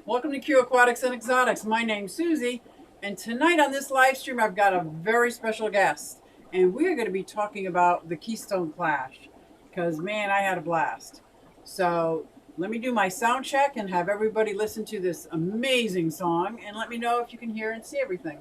Welcome to Q Aquatics and Exotics. My name's Susie, and tonight on this live stream, I've got a very special guest, and we're going to be talking about the Keystone Clash because, man, I had a blast. So, let me do my sound check and have everybody listen to this amazing song, and let me know if you can hear and see everything.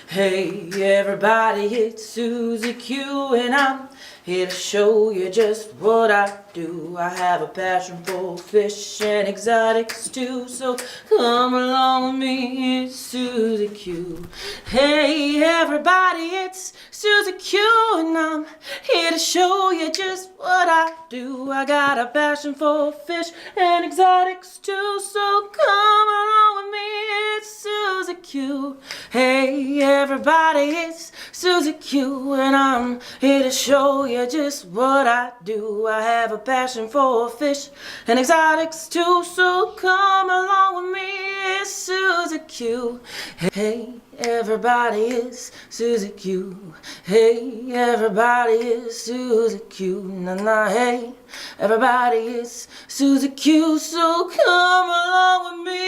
Hey everybody, it's Susie Q and I'm here to show you just what I do. I have a passion for fish and exotics too, so come along with me, it's Susie Q. Hey everybody, it's Susie Q and I'm here to show you just what I do. I got a passion for fish and exotics too, so come along with me, it's Susie Q. Hey everybody, it's Susie Q and I'm here to show you just what I do. I have a passion for fish and exotics too, so come along with me, it's Susie Q. Hey everybody, it's Susie Q. Hey everybody, it's Susie Q. Nah, hey everybody, it's Susie Q, so come along with me.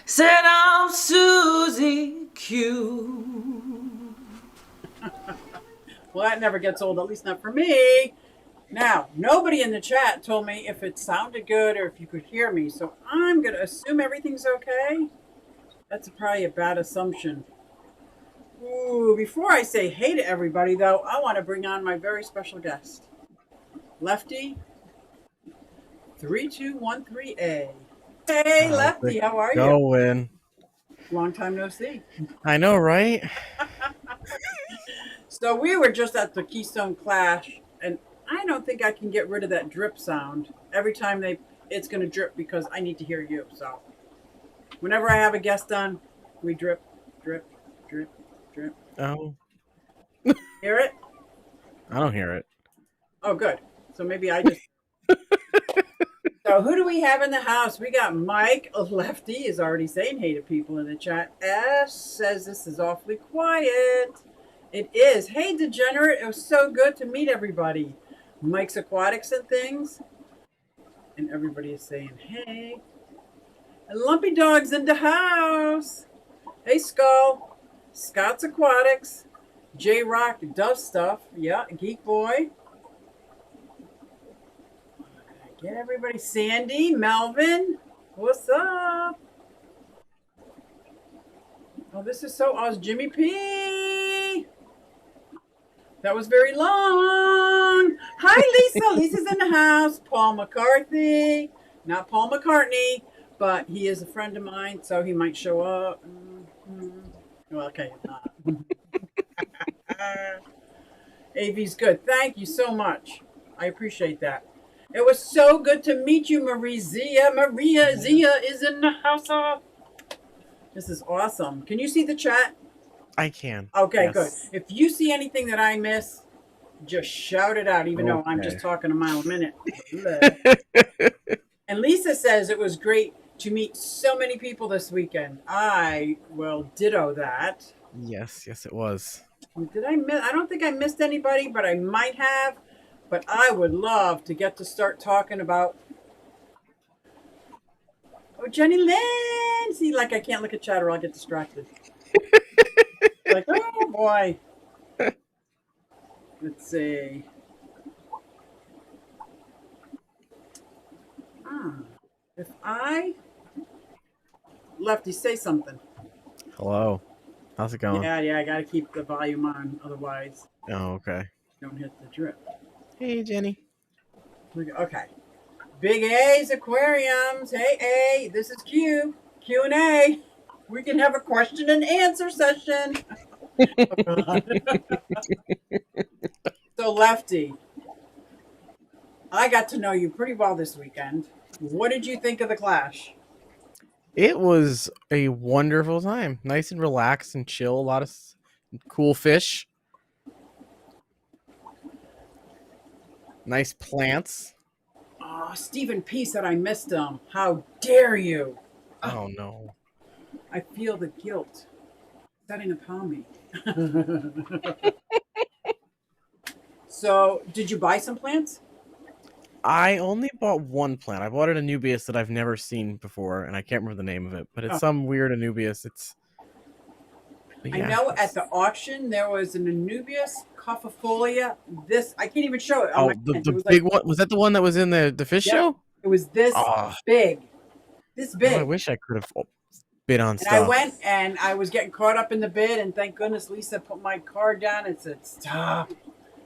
Said I'm Susie Q. Well, that never gets old, at least not for me. Now, nobody in the chat told me if it sounded good or if you could hear me, so I'm going to assume everything's okay. That's probably a bad assumption. Ooh, before I say hey to everybody, though, I want to bring on my very special guest, Lefty 3213A. Hey, How's Lefty, it how are you? going? Long time no see. I know, right? So we were just at the Keystone Clash, and I don't think I can get rid of that drip sound. Every time it's going to drip because I need to hear you. So whenever I have a guest on, we drip, drip, drip, drip. Oh, Hear it? I don't hear it. Oh, good. So maybe I just. So who do we have in the house? We got Mike. Lefty is already saying hey to people in the chat. Ash says this is awfully quiet. It is. Hey, Degenerate. It was so good to meet everybody. Mike's Aquatics and things. And everybody is saying hey. And Lumpy Dog's in the house. Hey, Skull. Scott's Aquatics. J Rock does stuff. Yeah, Geek Boy. Get everybody. Sandy, Melvin. What's up? Oh, this is so awesome. Jimmy P. That was very long. Hi, Lisa. Lisa's in the house. Paul McCarthy. Not Paul McCartney, but he is a friend of mine, so he might show up. Well, okay. AV's good. Thank you so much. I appreciate that. It was so good to meet you, Marie Zia. Maria Zia is in the house. This is awesome. Can you see the chat? I can. Okay, yes. good. If you see anything that I miss, just shout it out, even though I'm just talking a mile a minute. And Lisa says it was great to meet so many people this weekend. I will ditto that. Yes, it was. Did I miss? I don't think I missed anybody, but I might have. But I would love to get to start talking about. Oh, Jenny Lynn! See, like I can't look at chat or I'll get distracted. Like, oh boy. Let's see. If Lefty, say something. Hello. How's it going? Yeah, I gotta keep the volume on, otherwise. Oh, okay. Don't hit the drip. Hey, Jenny. Okay. Big A's Aquariums. Hey, A. This is Q&A. We can have a question and answer session. So, Lefty, I got to know you pretty well this weekend. What did you think of the Clash? It was a wonderful time. Nice and relaxed and chill. A lot of cool fish. Nice plants. Oh, Stephen P. said I missed him. How dare you? Oh, no. I feel the guilt setting upon me. So, did you buy some plants? I only bought one plant. I bought an Anubias that I've never seen before, and I can't remember the name of it, but it's Oh, some weird Anubias. But I yeah. know at the auction there was an Anubias coffifolia. This I can't even show it on Oh, my hand. It the was like, big one, was that the one that was in the fish yep, show? it was this Oh, big, this I big. wish I could have bid on And I stuff. went and I was getting caught up in the bid, and thank goodness Lisa put my card down and said stop,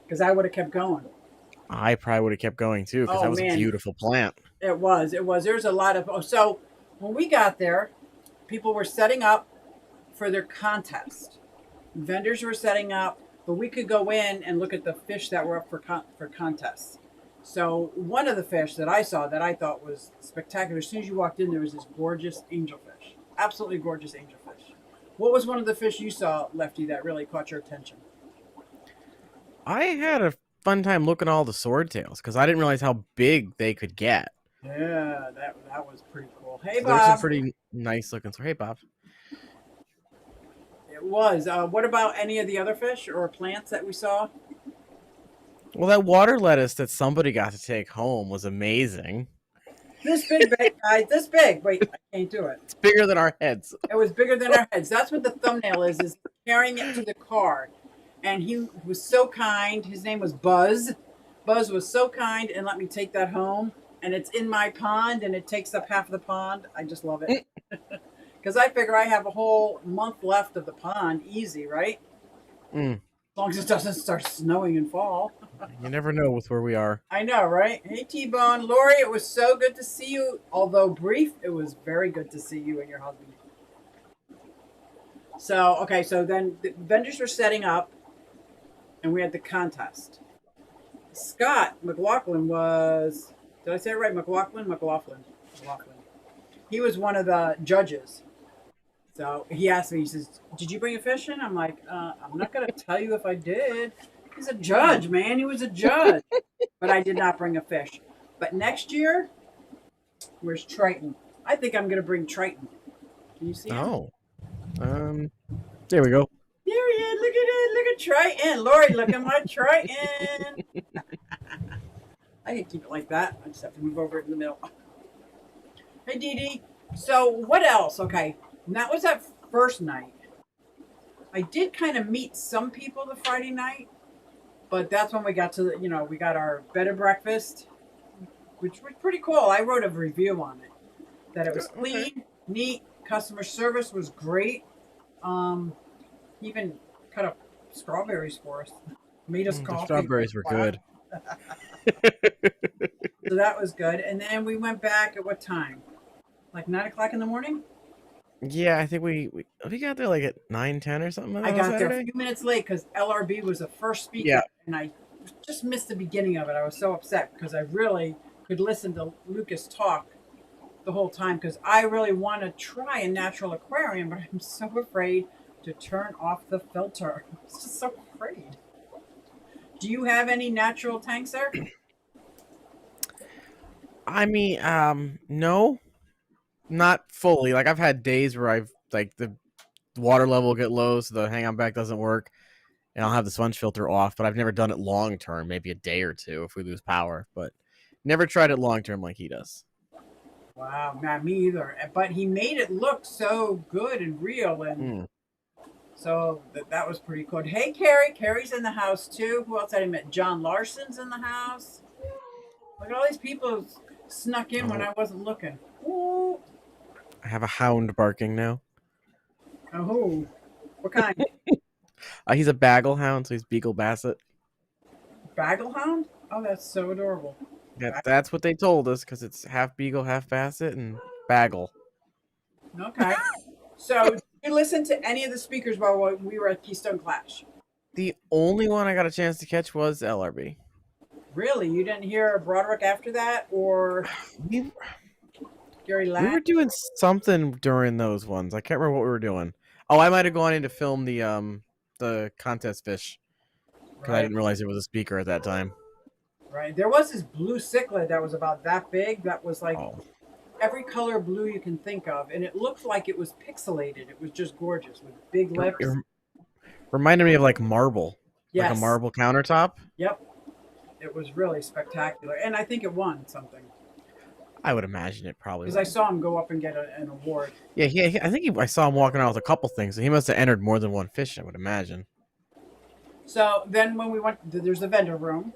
because I would have kept going. I probably would have kept going too, because Oh that was a man, beautiful plant. it was. It was. There's a lot of. Oh, so when we got there, people were setting up for their contest. Vendors were setting up, but we could go in and look at the fish that were up for contests. So one of the fish that I saw that I thought was spectacular. As soon as you walked in, there was this gorgeous angelfish, absolutely gorgeous angelfish. What was one of the fish you saw, Lefty, that really caught your attention? I had a fun time looking at all the swordtails because I didn't realize how big they could get. Yeah, that was pretty cool. Hey, So there's some Bob. pretty nice looking. Hey, Bob. It was. What about any of the other fish or plants that we saw? Well, that water lettuce that somebody got to take home was amazing. This big, guys. This big. Wait, I can't do it. It's bigger than our heads. It was bigger than our heads. That's what the thumbnail is carrying it to the car. And he was so kind. His name was Buzz. Buzz was so kind and let me take that home. And it's in my pond and it takes up half of the pond. I just love it. Because I figure I have a whole month left of the pond. Easy, right? Mm. As long as it doesn't start snowing and fall. You never know with where we are. I know, right? Hey, T-Bone. Lori, it was so good to see you. Although brief, it was very good to see you and your husband. So, okay, so then the vendors were setting up and we had the contest. Scott McLaughlin was, did I say it right? McLaughlin. He was one of the judges. So he asked me, he says, did you bring a fish in? I'm like, I'm not going to tell you if I did. He's a judge, man. He was a judge. But I did not bring a fish. But next year, where's Triton? I think I'm going to bring Triton. Can you see him? Oh. There we go. There he is. Look at it. Look at Triton. Lori, look at my Triton. I can keep it like that. I just have to move over it in the middle. Hey, Dee Dee. So what else? Okay. And that was that first night. I did kind of meet some people the Friday night, but that's when we got to the, we got our bed and breakfast, which was pretty cool. I wrote a review on it, that it was clean, neat, customer service was great. He even cut up strawberries for us, made us coffee. The strawberries were good. So that was good. And then we went back at what time? Like 9 o'clock in the morning? Yeah, I think we got there like at 9:10 or something. I got there a few minutes late because LRB was the first speaker, yeah. And I just missed the beginning of it. I was so upset because I really could listen to Lucas talk the whole time because I really want to try a natural aquarium, but I'm so afraid to turn off the filter. I'm just so afraid. Do you have any natural tanks there? I mean, no. Not fully. Like I've had days where I've like the water level will get low, so the hang on back doesn't work, and I'll have the sponge filter off. But I've never done it long term. Maybe a day or two if we lose power, but never tried it long term like he does. Wow, not me either. But he made it look so good and real, and so that was pretty cool. Hey, Carrie. Carrie's in the house too. Who else had I met? John Larson's in the house. Look at all these people snuck in when I wasn't looking. Ooh. I have a hound barking now. Oh, what kind? He's a bagel hound, so he's Beagle Basset. Bagel hound? Oh, that's so adorable. Yeah, that's what they told us because it's half Beagle, half Basset, and Bagel. Okay. So, did you listen to any of the speakers while we were at Keystone Clash? The only one I got a chance to catch was LRB. Really? You didn't hear Broderick after that, or Gary Ladd? We were doing something during those ones. I can't remember what we were doing. Oh, I might have gone in to film the contest fish because I didn't realize there was a speaker at that time. Right. There was this blue cichlid that was about that big. That was like every color blue you can think of, and it looked like it was pixelated. It was just gorgeous with big lips. It reminded me of like marble. Yes. Like a marble countertop. Yep. It was really spectacular, and I think it won something I would imagine it probably because I would. saw him go up and get an award. Yeah, I think I saw him walking around with a couple things. So he must have entered more than one fish, I would imagine. So then when we went, there's the vendor room.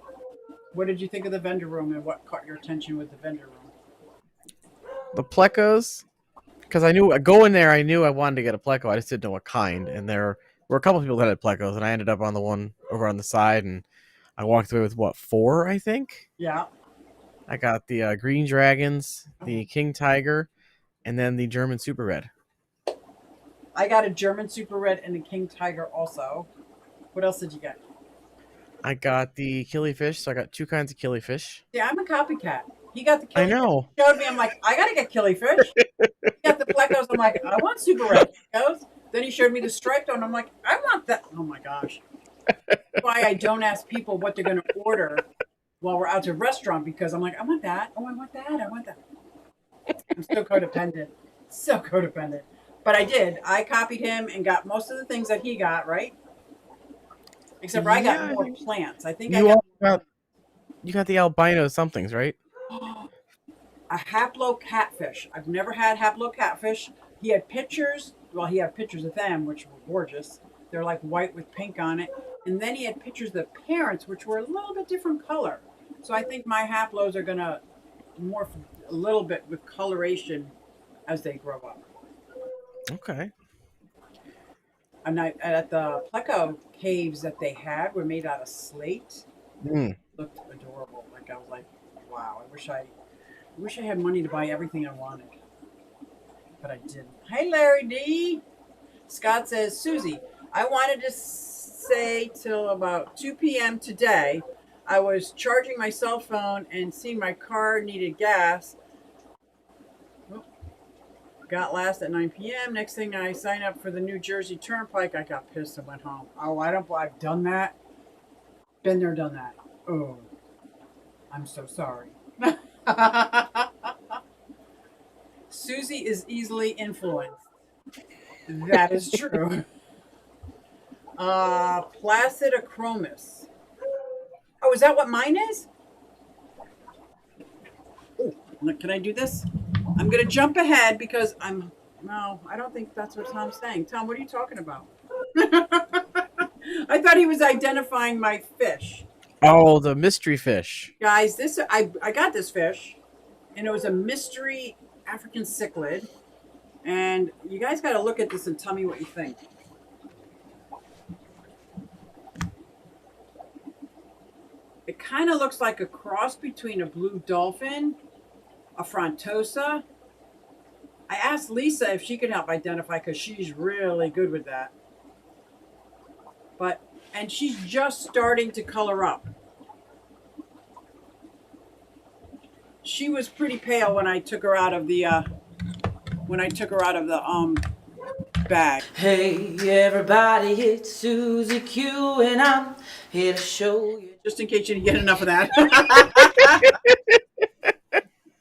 What did you think of the vendor room, and what caught your attention with the vendor room? The plecos, because I knew going there, I knew I wanted to get a pleco. I just didn't know what kind. And there were a couple people that had plecos, and I ended up on the one over on the side, and I walked away with what, 4, I think. Yeah. I got the green dragons, the king tiger, and then the German super red. I got a German Super Red and a King Tiger also. What else did you get? I got the killifish, so I got 2 kinds of killifish. Yeah, I'm a copycat. He got the I killifish. know. He showed me. I'm like, I gotta get killifish. He got the plecos. I'm like, I want Super Red plecos. Then he showed me the striped one. I'm like, I want that. Oh my gosh. That's why I don't ask people what they're gonna order while we're out to a restaurant, because I'm like, I want that. Oh, I want that. I want that. I'm so codependent. So codependent. But I did. I copied him and got most of the things that he got, right? Except for I got more plants. I think you got the albino somethings, right? a Haplo Catfish. I've never had Haplo Catfish. He had pictures. Well, he had pictures of them, which were gorgeous. They're like white with pink on it. And then he had pictures of the parents, which were a little bit different color. So I think my Haplos are going to morph a little bit with coloration as they grow up. Okay. And at the pleco caves that they had were made out of slate. Looked adorable. Like I was like, wow, I wish I had money to buy everything I wanted. But I didn't. Hey Larry D. Scott says, Susie, I wanted to say till about 2 p.m. today. I was charging my cell phone and seeing my car needed gas. Got last at 9 p.m. Next thing I signed up for the New Jersey Turnpike. I got pissed and went home. Oh, I've done that. Been there, done that. Oh, I'm so sorry. Susie is easily influenced. That is true. Placid Acromis. Oh, is that what mine is? Oh, can I do this? I'm going to jump ahead because no, I don't think that's what Tom's saying. Tom, what are you talking about? I thought he was identifying my fish. Oh, the mystery fish. Guys, I got this fish, and it was a mystery African cichlid. And you guys got to look at this and tell me what you think. It kind of looks like a cross between a blue dolphin, a frontosa. I asked Lisa if she could help identify because she's really good with that. And she's just starting to color up. She was pretty pale when I took her out of the bag. Hey everybody, it's Susie Q and I'm here to show you. Just in case you didn't get enough of that.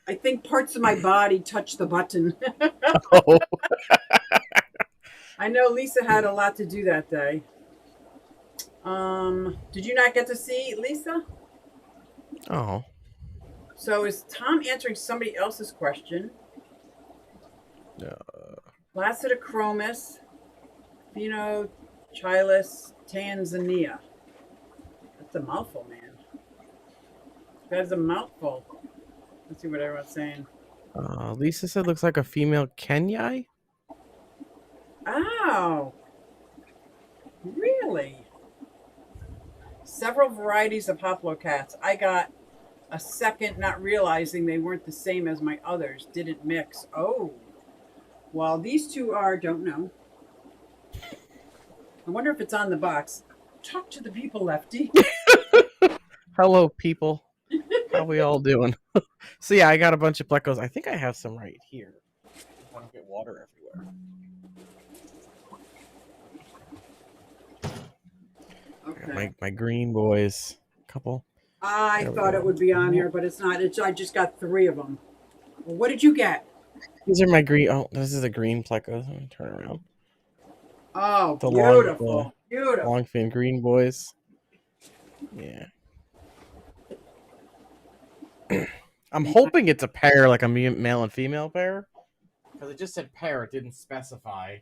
I think parts of my body touched the button. Oh. I know Lisa had a lot to do that day. Did you not get to see Lisa? Oh. So is Tom answering somebody else's question? Placid Acromis, Pheno Chilis, Tanzania. That's a mouthful, man. That's a mouthful. Let's see what everyone's saying. Lisa said looks like a female Kenyai. Oh, really? Several varieties of Haplo cats. I got a second, not realizing they weren't the same as my others. Didn't mix. Oh, well, these two are, don't know. I wonder if it's on the box. Talk to the people, Lefty. Hello, people. How we all doing? So yeah, I got a bunch of plecos. I think I have some right here. I want to get water everywhere. Okay. My green boys, couple. I thought it would be on here, but it's not. I just got 3 of them. Well, what did you get? These are my green. Oh, this is a green plecos. Let me turn around. Oh, The beautiful. Beautiful. Long fin green boys. Yeah. I'm hoping it's a pair, like a male and female pair, because it just said pair. It didn't specify.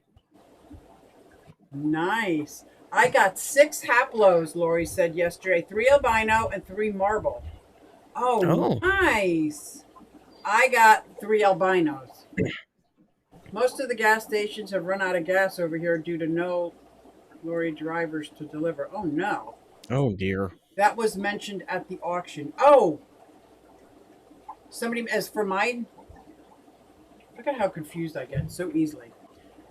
Nice. I got 6 haplos, Lori said yesterday. 3 albino and 3 marble. Oh, Oh. nice. I got 3 albinos. Most of the gas stations have run out of gas over here due to no lorry drivers to deliver. Oh, no. Oh, dear. That was mentioned at the auction. Oh, somebody, as for mine, look at how confused I get so easily.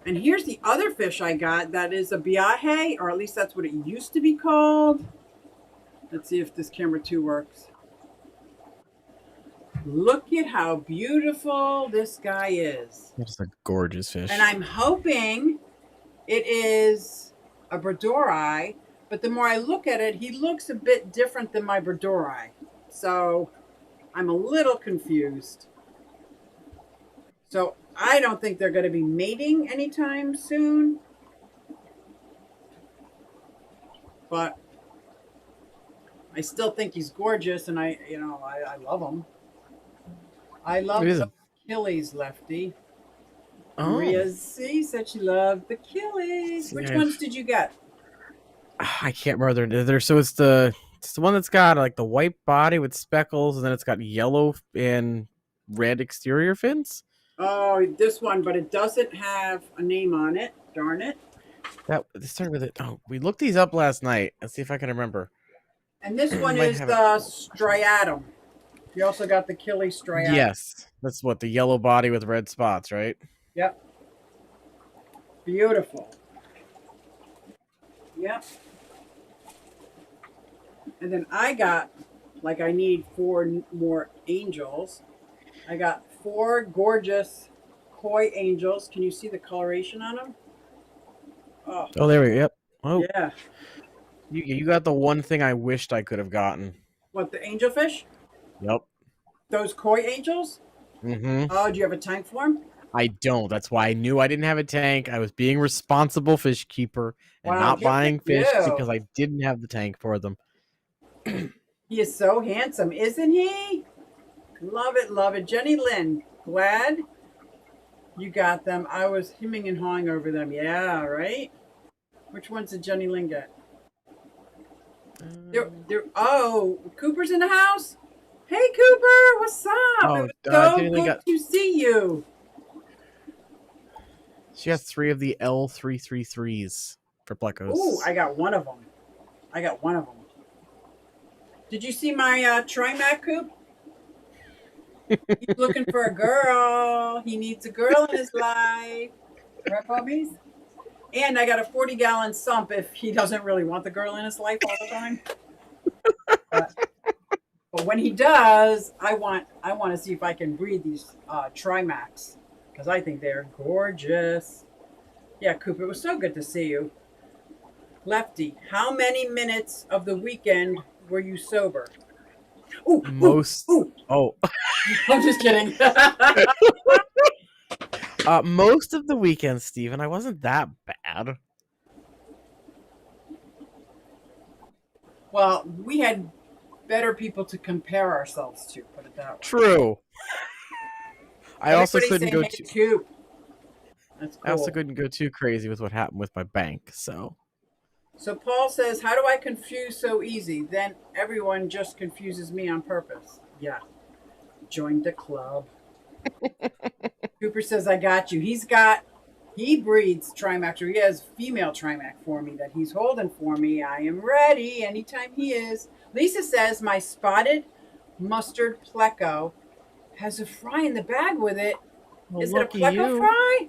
And here's the other fish I got that is a biahe, or at least that's what it used to be called. Let's see if this camera 2 works. Look at how beautiful this guy is. That's a gorgeous fish. And I'm hoping it is a Bradori, but the more I look at it, he looks a bit different than my Bradori. So I'm a little confused. So I don't think they're going to be mating anytime soon. But I still think he's gorgeous, and I love him. I love the Achilles, Lefty. Oh. Maria Z said she loved the Achilles. Which ones did you get? I can't remember. So it's the one that's got like the white body with speckles, and then it's got yellow and red exterior fins. Oh, this one, but it doesn't have a name on it. Darn it. That started with it. Oh, we looked these up last night. Let's see if I can remember. And this one is the striatum. You also got the Achilles striatum. Yes, that's what, the yellow body with red spots, right? Yep. Beautiful. Yep. And then I got, like, I need 4 more angels. I got 4 gorgeous koi angels. Can you see the coloration on them? Oh, there we go. Yep. Oh, yeah. You got the one thing I wished I could have gotten. What, the angelfish? Yep. Those koi angels? Mm-hmm. Oh, do you have a tank for them? I don't. That's why I knew I didn't have a tank. I was being responsible fish keeper and not buying fish because I didn't have the tank for them. He is so handsome, isn't he? Love it, love it. Jenny Lynn, glad you got them. I was hemming and hawing over them. Yeah, right? Which ones did Jenny Lynn get? Oh, Cooper's in the house? Hey, Cooper, what's up? Oh, it was so good to see you. She has 3 of the L333s for plecos. Ooh, I got one of them. Did you see my Trimac Coop? He's looking for a girl. He needs a girl in his life. Right, puppies? And I got a 40-gallon sump if he doesn't really want the girl in his life all the time. But when he does, I want to see if I can breed these Trimacs because I think they're gorgeous. Yeah, Cooper, it was so good to see you. Lefty, how many minutes of the weekend were you sober? Ooh, most. Ooh. Oh, I'm just kidding. most of the weekend, Steven, I wasn't that bad. Well, we had better people to compare ourselves to, put it that way. True. I also couldn't go too. That's cool. I also couldn't go too crazy with what happened with my bank, so. So Paul says, how do I confuse so easy? Then everyone just confuses me on purpose. Yeah. Join the club. Cooper says, I got you. He breeds Trimac, or he has female Trimac for me that he's holding for me. I am ready anytime he is. Lisa says, my spotted mustard pleco has a fry in the bag with it. Well, is it a pleco fry?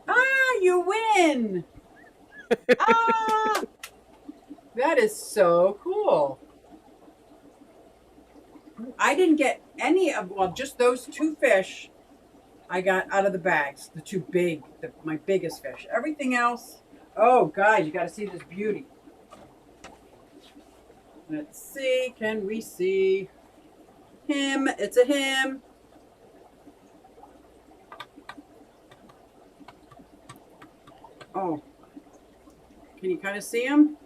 Ah, you win. Ah, that is so cool. I didn't get any of, well, just those 2 fish I got out of the bags. The 2 big, my biggest fish. Everything else, oh, guys, you got to see this beauty. Let's see, can we see him? It's a him. Oh, can you kind of see him?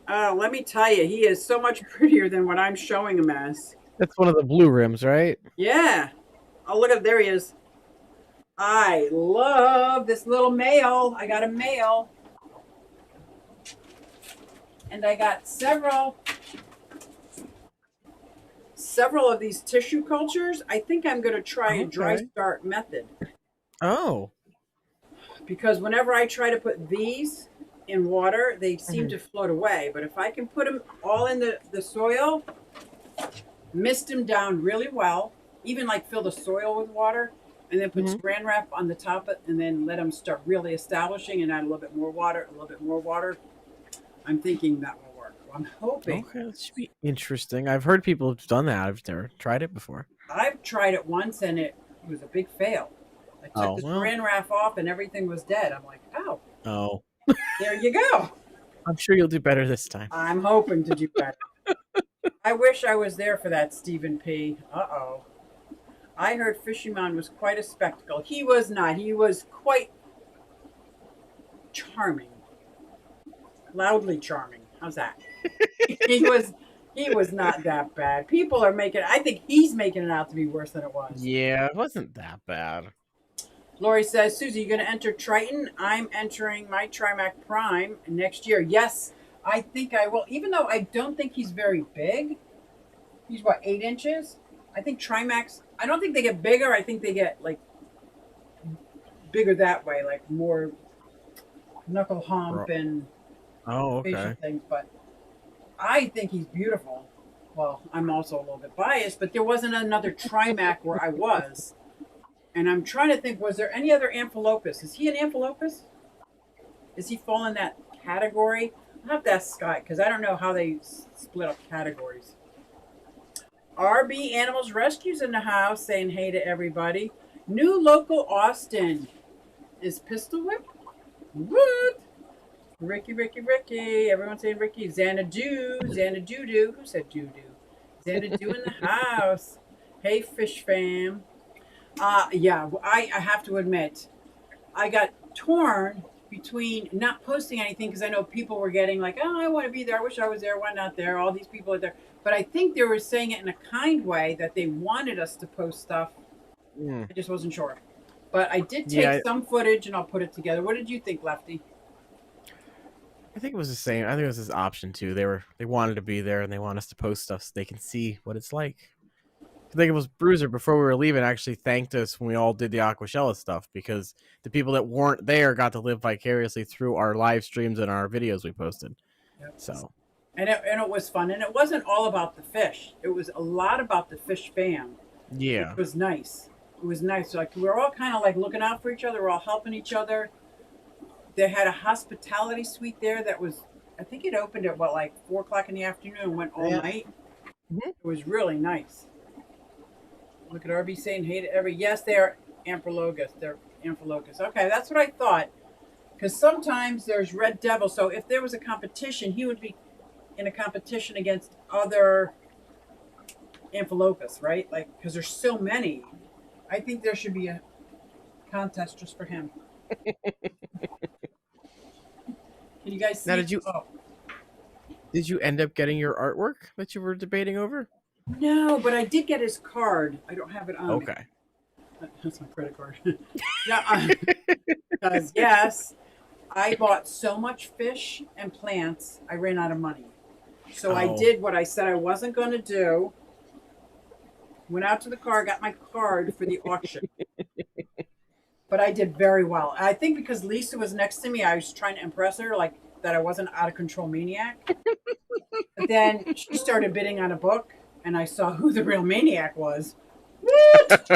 Let me tell you, he is so much prettier than what I'm showing him as. That's one of the blue rims, right? Yeah. Oh, look at there he is. I love this little male. I got a male, and I got several of these tissue cultures. I think I'm going to try a dry Okay. start method Oh. because whenever I try to put these in water, they seem to float away. But if I can put them all in the soil, mist them down really well, even like fill the soil with water, and then put saran wrap on the top of it, and then let them start really establishing and add a little bit more water, a little bit more water. I'm thinking that will work. I'm hoping. Okay, that should be interesting. I've heard people have done that. I've never tried it before. I've tried it once and it was a big fail. I took Oh, the well. saran wrap off and everything was dead. I'm like, oh, Oh. there you go. I'm sure you'll do better this time. I'm hoping to do better. I wish I was there for that, Stephen P. Uh-oh. I heard Fisherman was quite a spectacle. He was not. He was quite charming. Loudly charming. How's that? he was not that bad. People are making I think he's making it out to be worse than it was. Yeah, it wasn't that bad. Lori says, Susie, you going to enter Triton? I'm entering my Trimac Prime next year. Yes, I think I will. Even though I don't think he's very big. He's what, 8 inches? I think Trimacs, I don't think they get bigger. I think they get like bigger that way, like more knuckle hump and facial okay. things. But I think he's beautiful. Well, I'm also a little bit biased, but there wasn't another Trimac where I was. And I'm trying to think, was there any other Amphilochus? Is he an Amphilochus? Does he fall in that category? I'll have to ask Scott because I don't know how they split up categories. RB Animals Rescues in the house saying hey to everybody. New local Austin is Pistol Whip. What? Ricky. Everyone saying Ricky. Xanadu. Xanadu. Who said doo-doo? Xanadu in the house. Hey, Fish Fam. Yeah, I have to admit, I got torn between not posting anything because I know people were getting like, oh, I want to be there. I wish I was there. Why not there? All these people are there. But I think they were saying it in a kind way that they wanted us to post stuff. I just wasn't sure. But I did take some footage and I'll put it together. What did you think, Lefty? I think it was the same. I think it was this option too. They wanted to be there and they want us to post stuff so they can see what it's like. I think it was Bruiser before we were leaving actually thanked us when we all did the Aquashella stuff because the people that weren't there got to live vicariously through our live streams and our videos we posted. Yep. So, and it was fun, and it wasn't all about the fish. It was a lot about the fish fam. yeah, It was nice. It was nice. Like we were all kind of like looking out for each other. We're all helping each other. They had a hospitality suite there that was, I think it opened at like 4:00 in the afternoon and went all night. It was really nice. Look at RB saying hey to every. Yes, they are Amphilochus. They're Amphilochus. Okay, that's what I thought. Because sometimes there's Red Devil. So if there was a competition, he would be in a competition against other Amphilochus, right? Like, because there's so many. I think there should be a contest just for him. Can you guys see? Now, did you end up getting your artwork that you were debating over? No, but I did get his card. I don't have it on. Okay. Me. That's my credit card. Yeah, because yes, I bought so much fish and plants, I ran out of money. So I did what I said I wasn't going to do. Went out to the car, got my card for the auction. But I did very well. I think because Lisa was next to me, I was trying to impress her, like that I wasn't out of control maniac. But then she started bidding on a book, and I saw who the real maniac was. What?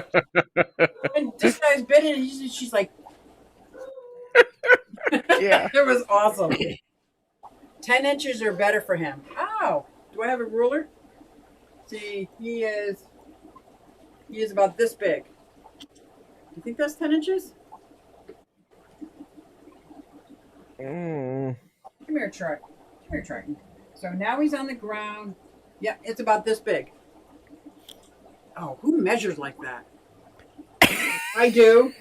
And this guy's bidding, and she's like, yeah. It was awesome. 10 inches or better for him. Ow. Do I have a ruler? See, he is about this big. You think that's 10 inches? Come here, Triton. So now he's on the ground. Yeah, it's about this big. Oh, who measures like that? I do.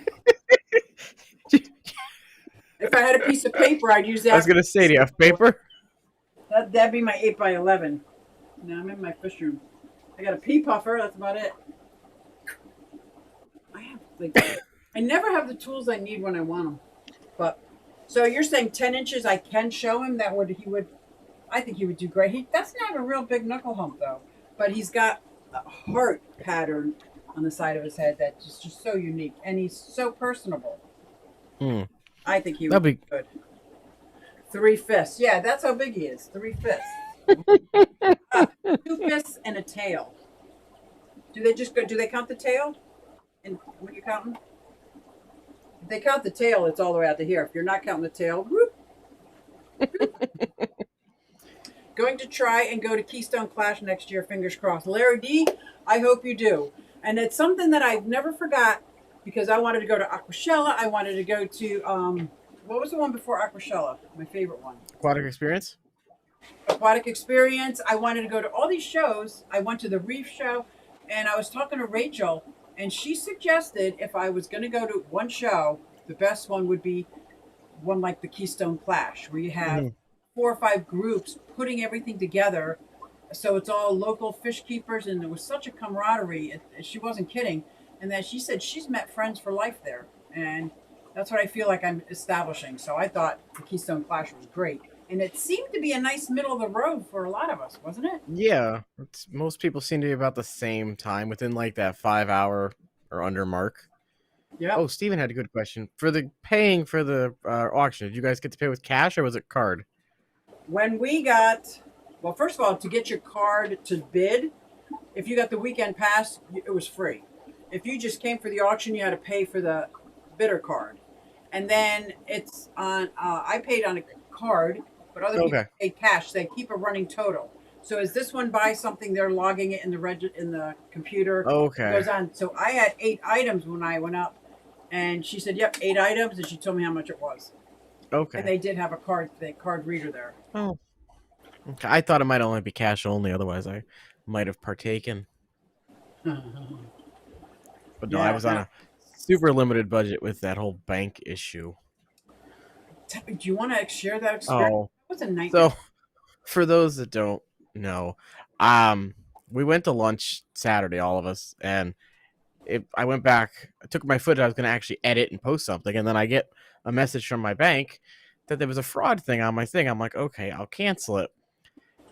If I had a piece of paper, I'd use that. I was going to say, do you have paper? That'd be my 8x11. Now I'm in my fish room. I got a pea puffer. That's about it. I have like, I never have the tools I need when I want them. But so you're saying 10 inches? I can show him that would he would. I think he would do great. He doesn't have a real big knuckle hump though, but he's got a heart pattern on the side of his head that's just so unique, and he's so personable. Hmm. I think he would That'd be be good. 3 fists. Yeah, that's how big he is. 3 fists. 2 fists and a tail. Do they just go? Do they count the tail? And what are you counting? If they count the tail, it's all the way out to here. If you're not counting the tail, whoop. Going to try and go to Keystone Clash next year. Fingers crossed. Larry D, I hope you do. And it's something that I've never forgot because I wanted to go to Aquashella. I wanted to go to what was the one before Aquashella? My favorite one. Aquatic Experience. Aquatic Experience. I wanted to go to all these shows. I went to the Reef Show, and I was talking to Rachel, and she suggested if I was going to go to one show, the best one would be one like the Keystone Clash, where you have 4 or 5 groups putting everything together. So it's all local fish keepers, and it was such a camaraderie. She wasn't kidding. And then she said she's met friends for life there. And that's what I feel like I'm establishing. So I thought the Keystone Clash was great. And it seemed to be a nice middle of the road for a lot of us, wasn't it? Yeah, most people seem to be about the same time, within like that 5 hour or under mark. Yeah. Oh, Steven had a good question. For the paying for the auction, did you guys get to pay with cash or was it card? When we got, well, first of all, to get your card to bid, if you got the weekend pass, it was free. If you just came for the auction, you had to pay for the bidder card. And then it's on, I paid on a card, but other people paid cash. They keep a running total. So as this one buys something, they're logging it in the computer. Okay. It goes on. So I had 8 items when I went up, and she said, "Yep, 8 items," and she told me how much it was. Okay. And they did have a card reader there. Oh. Okay. I thought it might only be cash only. Otherwise, I might have partaken. But no, I was on a super limited budget with that whole bank issue. Do you want to share that experience? Oh, it was a nightmare. So, for those that don't know, we went to lunch Saturday, all of us, and I went back. I took my footage. I was going to actually edit and post something, and then I get a message from my bank that there was a fraud thing on my thing. I'm like, okay, I'll cancel it.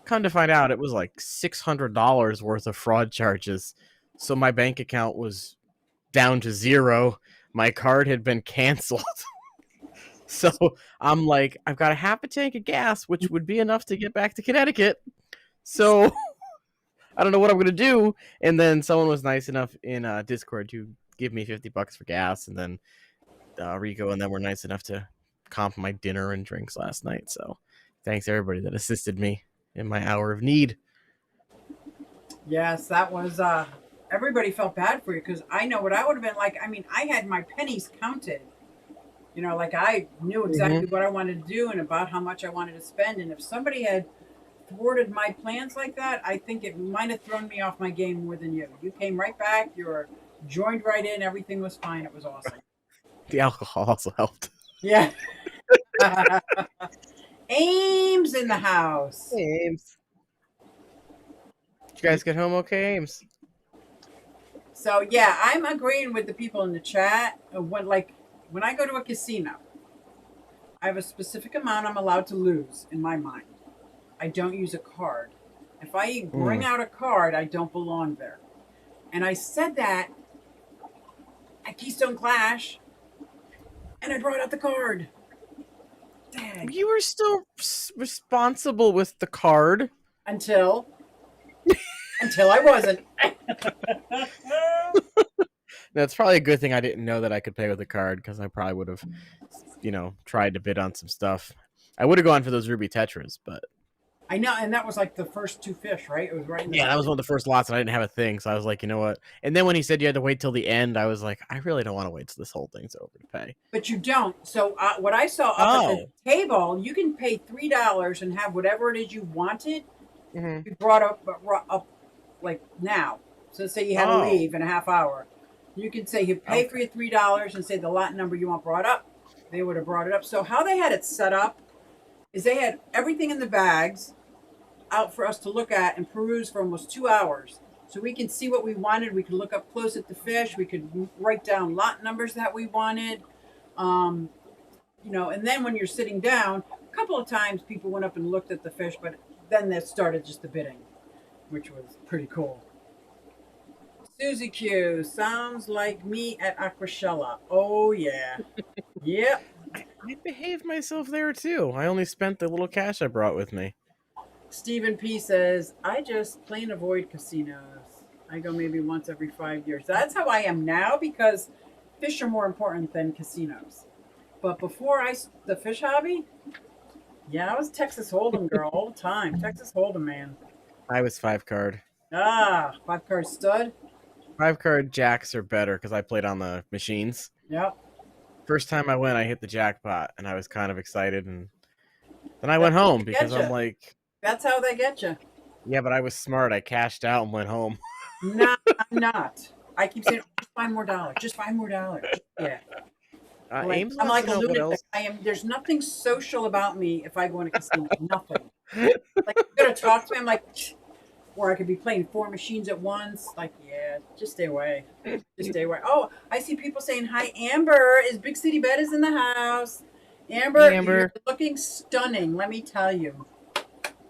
Come to find out, it was like $600 worth of fraud charges. So my bank account was down to 0. My card had been canceled. So I'm like, I've got a half a tank of gas, which would be enough to get back to Connecticut. So I don't know what I'm going to do. And then someone was nice enough in Discord to give me $50 for gas. And then Rico and them were nice enough to comp my dinner and drinks last night. So thanks everybody that assisted me in my hour of need. Yes, that was, everybody felt bad for you because I know what I would have been like. I mean, I had my pennies counted. You know, like I knew exactly what I wanted to do and about how much I wanted to spend. And if somebody had thwarted my plans like that, I think it might have thrown me off my game more than you. You came right back. You were joined right in. Everything was fine. It was awesome. The alcohol also helped. Yeah. Ames in the house. Hey, Ames. Did you guys get home okay, Ames? So, yeah, I'm agreeing with the people in the chat. When I go to a casino, I have a specific amount I'm allowed to lose in my mind. I don't use a card. If I bring out a card, I don't belong there. And I said that at Keystone Clash, and I brought out the card. Dang. You were still responsible with the card. Until I wasn't. That's probably a good thing I didn't know that I could pay with a card, because I probably would have, tried to bid on some stuff. I would have gone for those Ruby Tetras, but... I know, and that was like the first 2 fish, right? It was right in the that was one of the first lots, and I didn't have a thing, so I was like, you know what? And then when he said you had to wait till the end, I was like, I really don't want to wait till this whole thing's over to pay. But you don't. So what I saw up at the table, you can pay $3 and have whatever it is you wanted. Mm-hmm. You brought up like now. So say you had to leave in a half hour. You can say you pay for your $3 and say the lot number you want brought up. They would have brought it up. So how they had it set up is they had everything in the bags out for us to look at and peruse for almost 2 hours. So we can see what we wanted. We could look up close at the fish. We could write down lot numbers that we wanted. Um, and then when you're sitting down, a couple of times people went up and looked at the fish, but then that started just the bidding, which was pretty cool. Susie Q, sounds like me at Aquashella. Oh, yeah. Yep. I behaved myself there too. I only spent the little cash I brought with me. Stephen P says, I just plain avoid casinos. I go maybe once every 5 years. That's how I am now because fish are more important than casinos. But before the fish hobby, yeah, I was Texas Hold'em girl all the time. Texas Hold'em, man. I was 5-card. 5-card stud. 5-card jacks are better because I played on the machines. Yep. First time I went, I hit the jackpot, and I was kind of excited, and then I went home because I'm like... That's how they get you. Yeah, but I was smart. I cashed out and went home. No, I'm not. I keep saying, just $5 more. Just $5 more. Yeah. Ames I'm like a lunatic. lunatic. There's nothing social about me if I go in a casino. Nothing. Like, you're going to talk to me. I'm like... Or I could be playing 4 machines at once. Like, yeah, just stay away. Just stay away. Oh, I see people saying, hi, Amber. Is Big City Bed is in the house. Amber, you're looking stunning, let me tell you.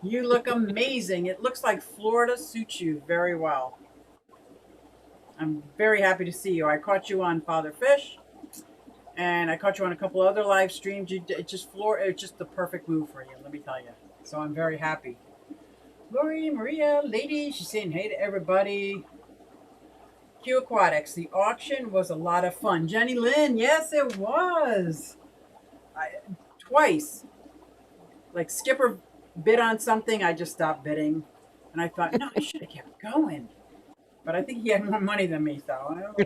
You look amazing. It looks like Florida suits you very well. I'm very happy to see you. I caught you on Father Fish. And I caught you on a couple other live streams. It's just the perfect move for you, let me tell you. So I'm very happy. Lori, Maria, Lady, she's saying hey to everybody. Q Aquatics, the auction was a lot of fun. Jenny Lynn, yes, it was. Twice. Like Skipper bid on something, I just stopped bidding. And I thought, no, I should have kept going. But I think he had more money than me, so I don't know.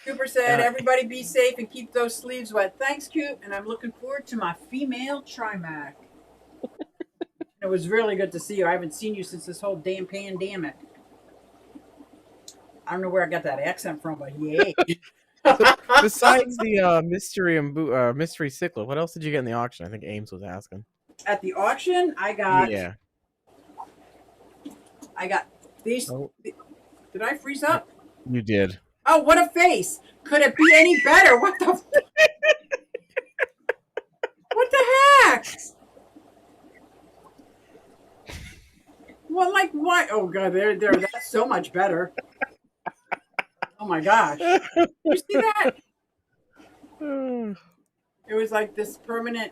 Cooper said, everybody be safe and keep those sleeves wet. Thanks, Coop. And I'm looking forward to my female trimac. It was really good to see you. I haven't seen you since this whole damn pandemic. I don't know where I got that accent from, but yay. Besides the mystery cichlid, what else did you get in the auction? I think Ames was asking. At the auction, I got these. Oh. Did I freeze up? You did. Oh, what a face! Could it be any better? What the? What the heck? Well, like what? Oh god, there. That's so much better. Oh my gosh! You see that? It was like this permanent.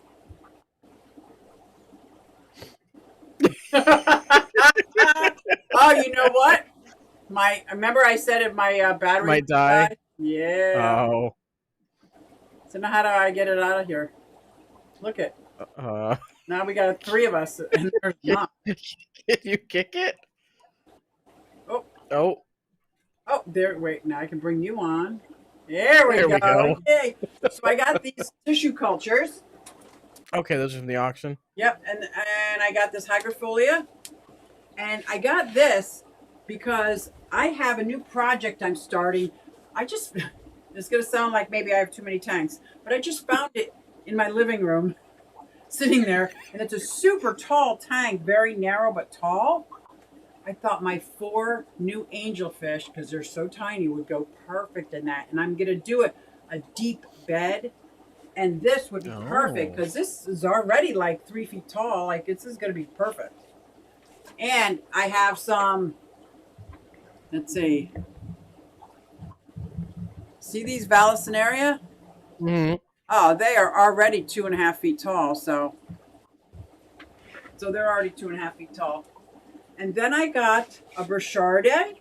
Oh, you know what? Remember I said if my battery might die. Yeah. Oh. So now how do I get it out of here? Look it. Now we got 3 of us, and there's not. Can you kick it? Oh, there. Wait, now I can bring you on. There we go. Okay. So I got these tissue cultures. Okay, those are from the auction. Yep, and I got this hygrofolia, and I got this because I have a new project I'm starting. It's going to sound like maybe I have too many tanks, but I just found it in my living room, sitting there, and it's a super tall tank, very narrow but tall. I thought my 4 new angelfish, because they're so tiny, would go perfect in that. And I'm going to do a deep bed. And this would be perfect because this is already like 3 feet tall. Like this is going to be perfect. And I have some, let's see these Vallisneria? Mm-hmm. Oh, they are already 2.5 feet tall. So they're already 2.5 feet tall. And then I got a Burcharde.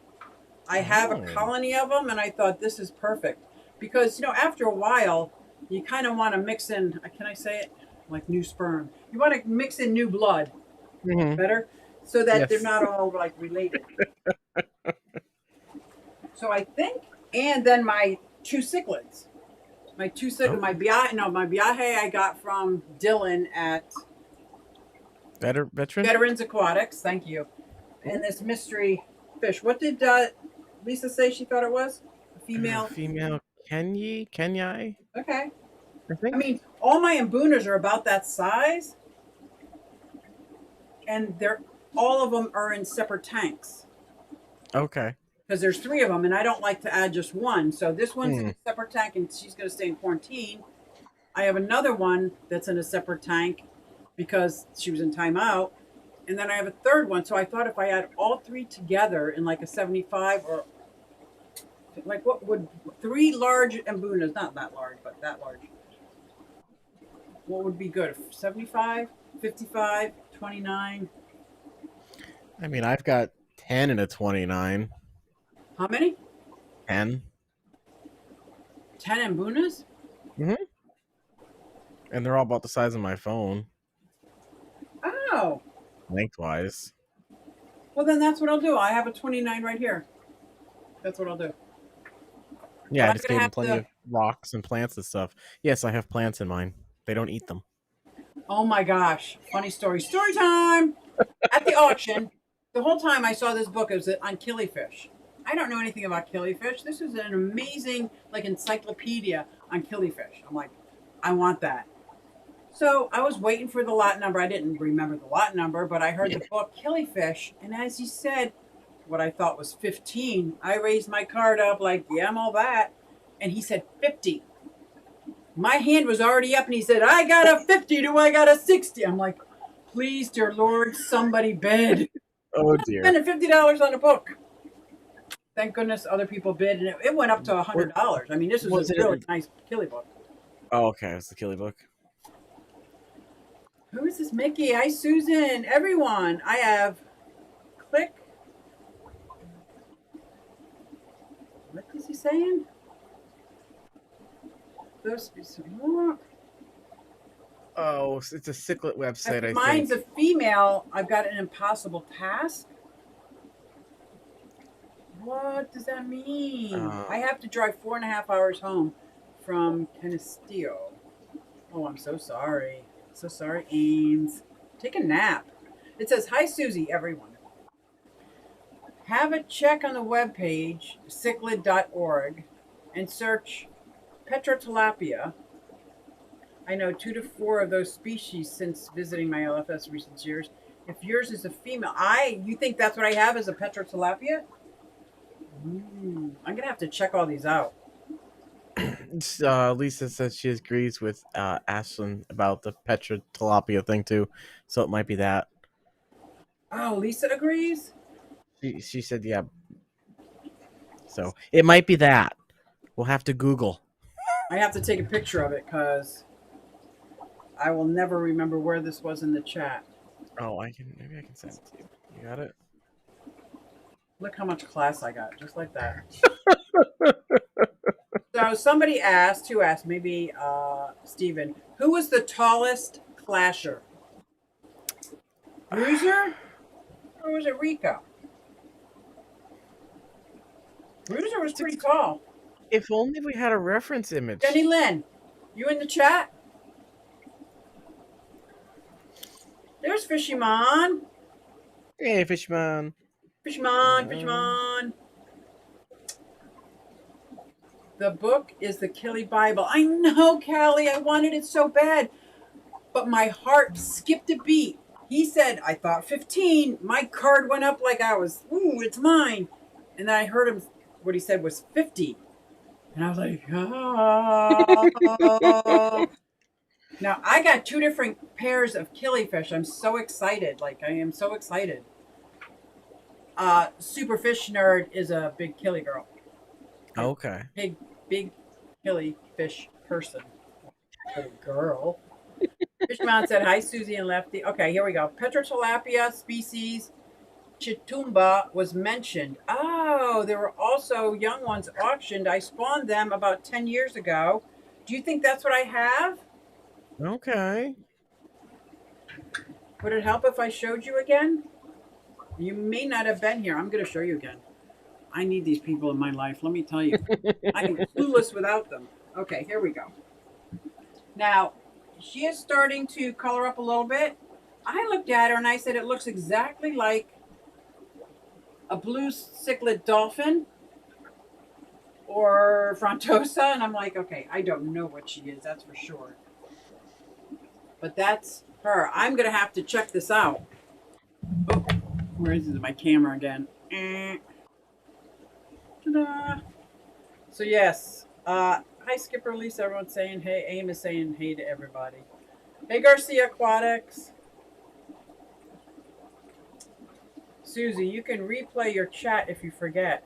I have a colony of them, and I thought this is perfect because after a while, you kind of want to mix in. Can I say it? Like new sperm. You want to mix in new blood, better, so that they're not all like related. So I think, and then my 2 cichlids, my Biahe I got from Dylan at Veterans Aquatics. Thank you. And this mystery fish. What did Lisa say she thought it was? A female? Female Kenyai? Okay. I mean, all my Mbunas are about that size. And all of them are in separate tanks. Okay. because there's 3 of them, and I don't like to add just one. So this one's in Hmm. a separate tank, and she's going to stay in quarantine. I have another one that's in a separate tank because she was in timeout. And then I have a third one. So I thought if I add all 3 together in like a 75 or like what would 3 large Mbunas, not that large, but that large. What would be good? 75, 55, 29. I mean, I've got 10 and a 29. How many? 10. 10 Mbunas? Mm-hmm. And they're all about the size of my phone, Oh, lengthwise. well, then that's what I'll do. I have a 29 right here. That's what I'll do. Yeah, But I I'm just going to gave them have plenty to. of rocks and plants and stuff. Yes, I have plants in mine. They don't eat them. Oh my gosh. Funny story. Story time. At the auction, the whole time I saw this book, it was on killifish. I don't know anything about killifish. This is an amazing, like, encyclopedia on killifish. I'm like, I want that. So I was waiting for the lot number. I didn't remember the lot number, but I heard the book Killifish. And as he said, what I thought was 15, I raised my card up like, yeah, I'm all that. And he said 50. My hand was already up and he said, I got a 50. Do I got a 60? I'm like, please, dear Lord, somebody bid. Oh I'm dear. spending $50 on a book. Thank goodness other people bid, and it went up to $100. I mean, this was a really nice killie book. Oh, okay. It's the killie book. Who is this Mickey? Hi, Susan. Everyone. I have click. What is he saying? Those. Oh, it's a ciclet website, I If mine's think. a female, I've got an impossible task. What does that mean? I have to drive 4.5 hours home from Canisteo. Oh, I'm so sorry. So sorry, Ames. Take a nap. It says, hi, Susie, everyone. Have a check on the webpage, cichlid.org, and search Petrotilapia. I know 2 to 4 of those species since visiting my LFS recent years. If yours is a female, you think that's what I have is a Petrotilapia? I'm going to have to check all these out. Lisa says she agrees with Ashlyn about the Petra tilapia thing too, so it might be that. Oh, Lisa agrees? She said yeah. So it might be that. We'll have to Google. I have to take a picture of it because I will never remember where this was in the chat. Oh, maybe I can send it to you. You got it? Look how much class I got, just like that. So somebody asked, who asked? Maybe Steven. Who was the tallest clasher? Bruiser? Or was it Rico? Bruiser was pretty tall. If only we had a reference image. Jenny Lynn, you in the chat? There's Fishymon. Hey, Fishman. Fishymon, Fishymon. The book is the Killie Bible. I know, Callie. I wanted it so bad. But my heart skipped a beat. He said, I thought 15. My card went up like I was, ooh, it's mine. And then I heard him, what he said was 50. And I was like, oh. Now, I got 2 different pairs of killifish. I'm so excited. Like, I am so excited. Super Fish Nerd is a big killie girl. Okay. Big killie fish person. Girl. Fishman said, hi, Susie and Lefty. Okay, here we go. Petrotilapia species Chitumba was mentioned. Oh, there were also young ones auctioned. I spawned them about 10 years ago. Do you think that's what I have? Okay. Would it help if I showed you again? You may not have been here. I'm going to show you again. I need these people in my life. Let me tell you. I am clueless without them. Okay, here we go. Now, she is starting to color up a little bit. I looked at her and I said it looks exactly like a blue cichlid dolphin or frontosa. And I'm like, okay, I don't know what she is. That's for sure. But that's her. I'm going to have to check this out. Oh, where is my camera again? Ta-da. So yes, hi Skipper Lisa. Everyone's saying hey. Aim is saying hey to everybody. Hey Garcia Aquatics. Susie, you can replay your chat if you forget.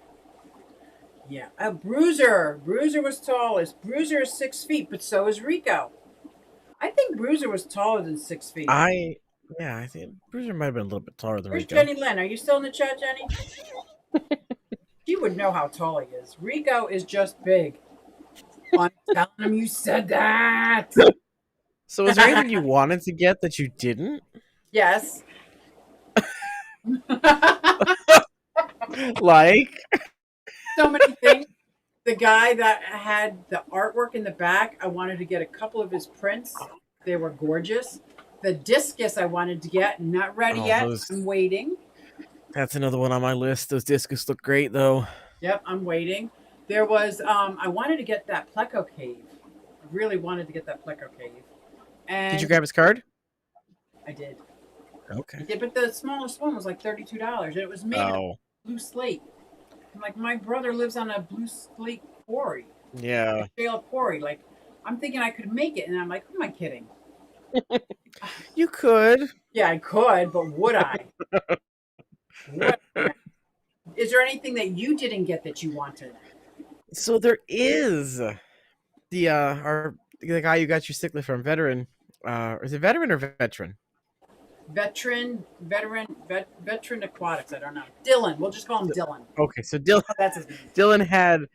Yeah, a Bruiser. Bruiser was tallest. Bruiser is 6 feet, but so is Rico. I think Bruiser was taller than 6 feet. I think Bruiser might have been a little bit taller than Where's Rico. Jenny Lynn? Are you still in the chat, Jenny? She would know how tall he is. Rico is just big. I'm telling him you said that. So was there anything you wanted to get that you didn't? Yes. Like? So many things. The guy that had the artwork in the back, I wanted to get a couple of his prints. They were gorgeous. The discus I wanted to get, not ready yet. I'm waiting. That's another one on my list. Those discus look great, though. Yep, I'm waiting. There was, I wanted to get that Pleco cave. I really wanted to get that Pleco cave. And did you grab his card? I did. Okay. I did, but the smallest one was like $32, and it was made of blue slate. I'm like, my brother lives on a blue slate quarry. Yeah. A shale quarry. Like, I'm thinking I could make it, and I'm like, who am I kidding? You could. Yeah, I could, but would I? Is there anything that you didn't get that you wanted? So there is. The guy you got your stickler from, veteran. Is it veteran or veteran? Veteran Aquatics. I don't know. Dylan. We'll just call him Dylan. Okay, so Dylan. Oh, that's his name. Dylan had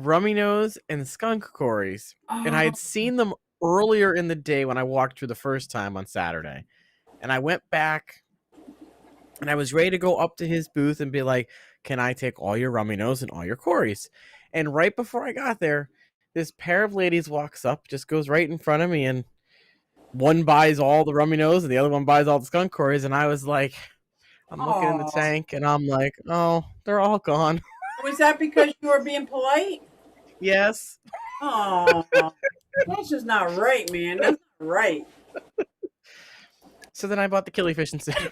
rummy nose and skunk cories, and I had seen them earlier in the day when I walked through the first time on Saturday, and I went back, and I was ready to go up to his booth and be like, "Can I take all your rummy nose and all your cories?" And right before I got there, this pair of ladies walks up, just goes right in front of me, and one buys all the rummy nose and the other one buys all the skunk cories, and I was like, I'm looking in the tank, and I'm like, oh, they're all gone. Was that because you were being polite? Yes. Oh, that's just not right, man. That's not right. So then I bought the killifish instead.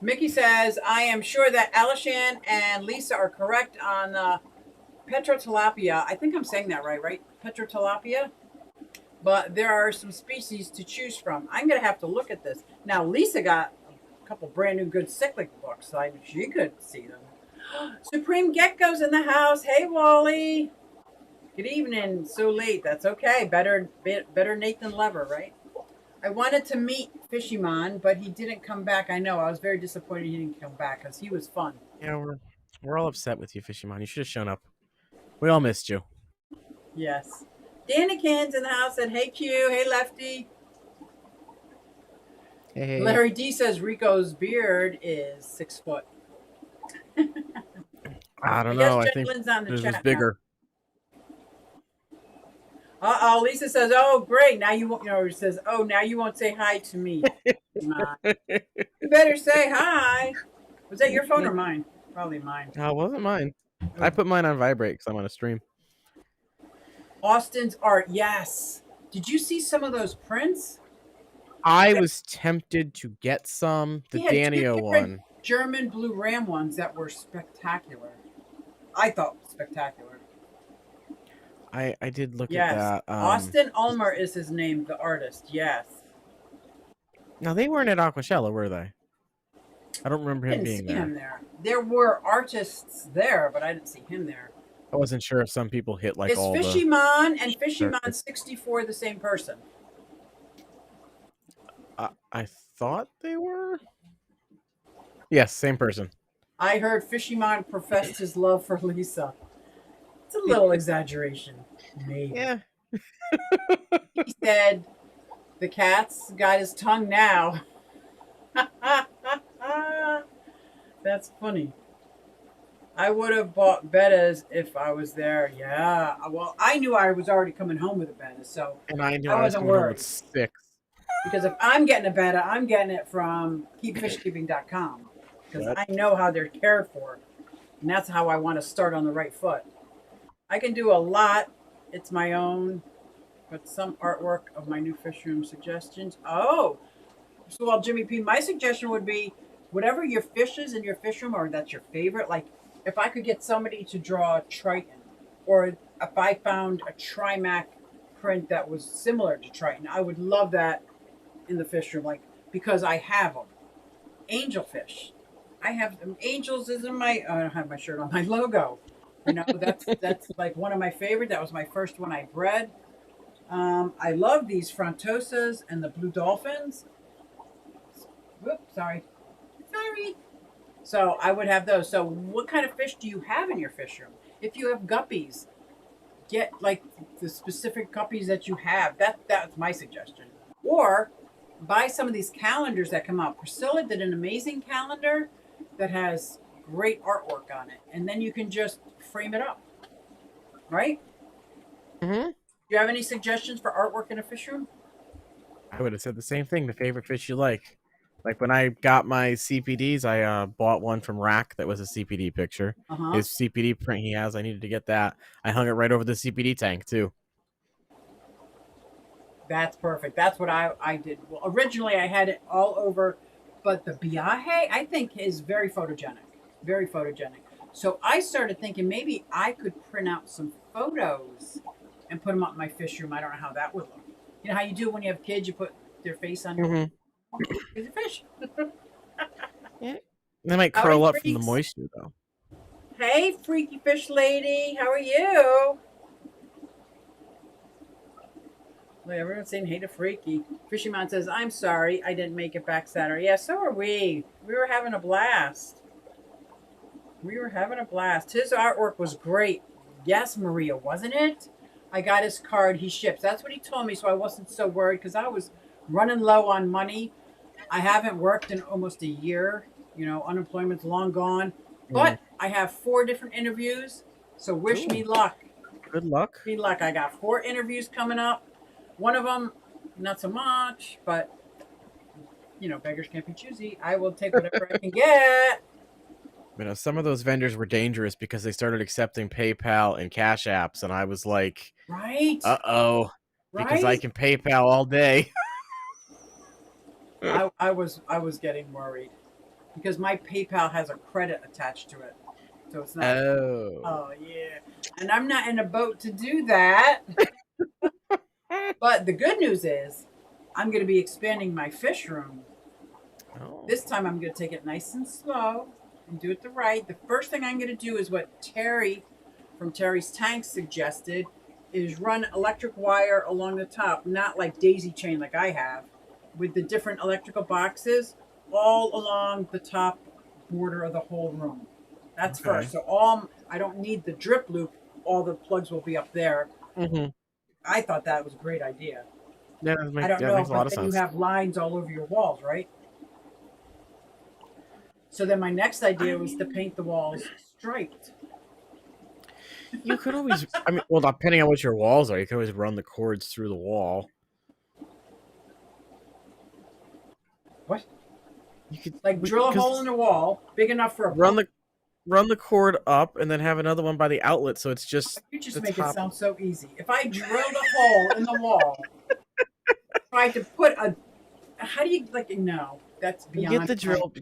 Mickey says, I am sure that Alishan and Lisa are correct on Petrotilapia. I think I'm saying that right? Petrotilapia? But there are some species to choose from. I'm going to have to look at this. Now, Lisa got a couple brand new good cyclic books, so she could see them. Supreme Gecko's in the house. Hey, Wally. Good evening. So late. That's okay. Better Nathan Lever, right? I wanted to meet Fishymon, but he didn't come back. I know. I was very disappointed he didn't come back because he was fun. Yeah, we're all upset with you, Fishymon. You should have shown up. We all missed you. Yes. Danikin's in the house said, hey, Q. Hey, Lefty. Hey. Larry D says Rico's beard is 6 foot. I don't know. I think this is bigger. Uh-oh, Lisa says, oh, great. Now you won't, she says, oh, now you won't say hi to me. You better say hi. Was that your phone or mine? Probably mine. No, it wasn't mine. I put mine on vibrate because I'm on a stream. Austin's art, yes. Did you see some of those prints? I was tempted to get some. The Danio one. German blue ram ones that were spectacular. I thought spectacular. I did look at that. Austin Ulmer is his name, the artist. Yes. Now they weren't at Aquashella, were they? I don't remember him being there. Him there. There were artists there, but I didn't see him there. I wasn't sure if some people hit like all the... Is Fishymon and Fishymon 64 the same person? I thought they were. Yes, same person. I heard Fishymon professed his love for Lisa. It's a little exaggeration, maybe. Yeah. He said, the cat's got his tongue now. That's funny. I would have bought Bettas if I was there. Yeah. Well, I knew I was already coming home with a Betta, so and I knew I was coming home with 6. Because if I'm getting a Betta, I'm getting it from keepfishkeeping.com. Because I know how they're cared for. And that's how I want to start on the right foot. I can do a lot. It's my own. But some artwork of my new fish room suggestions. Oh. So, Jimmy P, my suggestion would be whatever your fish is in your fish room or that's your favorite, like if I could get somebody to draw a Triton, or if I found a Trimac print that was similar to Triton, I would love that in the fish room, like because I have them. Angelfish. I have them. Angels is in my. I don't have my shirt on. My logo. You know, that's like one of my favorite. That was my first one I bred. I love these frontosas and the blue dolphins. Whoops, sorry. Sorry. So I would have those. So what kind of fish do you have in your fish room? If you have guppies, get like the specific guppies that you have. That's my suggestion. Or buy some of these calendars that come out. Priscilla did an amazing calendar that has great artwork on it, and then you can just frame it up. Right? Mm-hmm. Do you have any suggestions for artwork in a fish room? I would have said the same thing. The favorite fish you like. Like when I got my CPDs, I bought one from Rack that was a CPD picture. Uh-huh. His CPD print he has, I needed to get that. I hung it right over the CPD tank too. That's perfect. That's what I did. Well, originally I had it all over, but the Biahe I think is very photogenic. Very photogenic. So I started thinking maybe I could print out some photos and put them up in my fish room. I don't know how that would look. You know how you do when you have kids, you put their face on your fish. Yeah. They might How curl are up from the freaks? moisture though. Hey, freaky fish lady, how are you? Look, everyone's saying hey to Freaky. Fishyman says, I'm sorry, I didn't make it back Saturday. Yeah, so are we. We were having a blast. We were having a blast. His artwork was great. Yes, Maria, wasn't it? I got his card. He ships. That's what he told me, so I wasn't so worried because I was running low on money. I haven't worked in almost a year. You know, unemployment's long gone. But I have 4 different interviews, so wish me luck. Good luck. Wish me luck. I got 4 interviews coming up. One of them, not so much, but, you know, beggars can't be choosy. I will take whatever I can get. You know, some of those vendors were dangerous because they started accepting PayPal and Cash Apps, and I was like, Right? "Uh-oh," because I Right? can PayPal all day. I was getting worried because my PayPal has a credit attached to it. So it's not. Oh. Oh, yeah. And I'm not in a boat to do that. But the good news is I'm going to be expanding my fish room. Oh. This time I'm going to take it nice and slow and do it the right. The first thing I'm going to do is what Terry from Terry's Tank suggested is run electric wire along the top, not like daisy chain like I have, with the different electrical boxes all along the top border of the whole room. That's Okay. first. So I don't need the drip loop. All the plugs will be up there. Mm-hmm. I thought that was a great idea. Yeah, I don't that know, makes a lot but of then you sense. have lines all over your walls, right? So then my next idea was to paint the walls striped. You could always, I mean, well, depending on what your walls are, you could always run the cords through the wall. What? You could Like drill a hole in the wall big enough for a pump. run the cord up, and then have another one by the outlet, so it's just You just the make it top. sound so easy. If I drilled a hole in the wall, tried to put a, how do you like? No, that's beyond. You get the drill.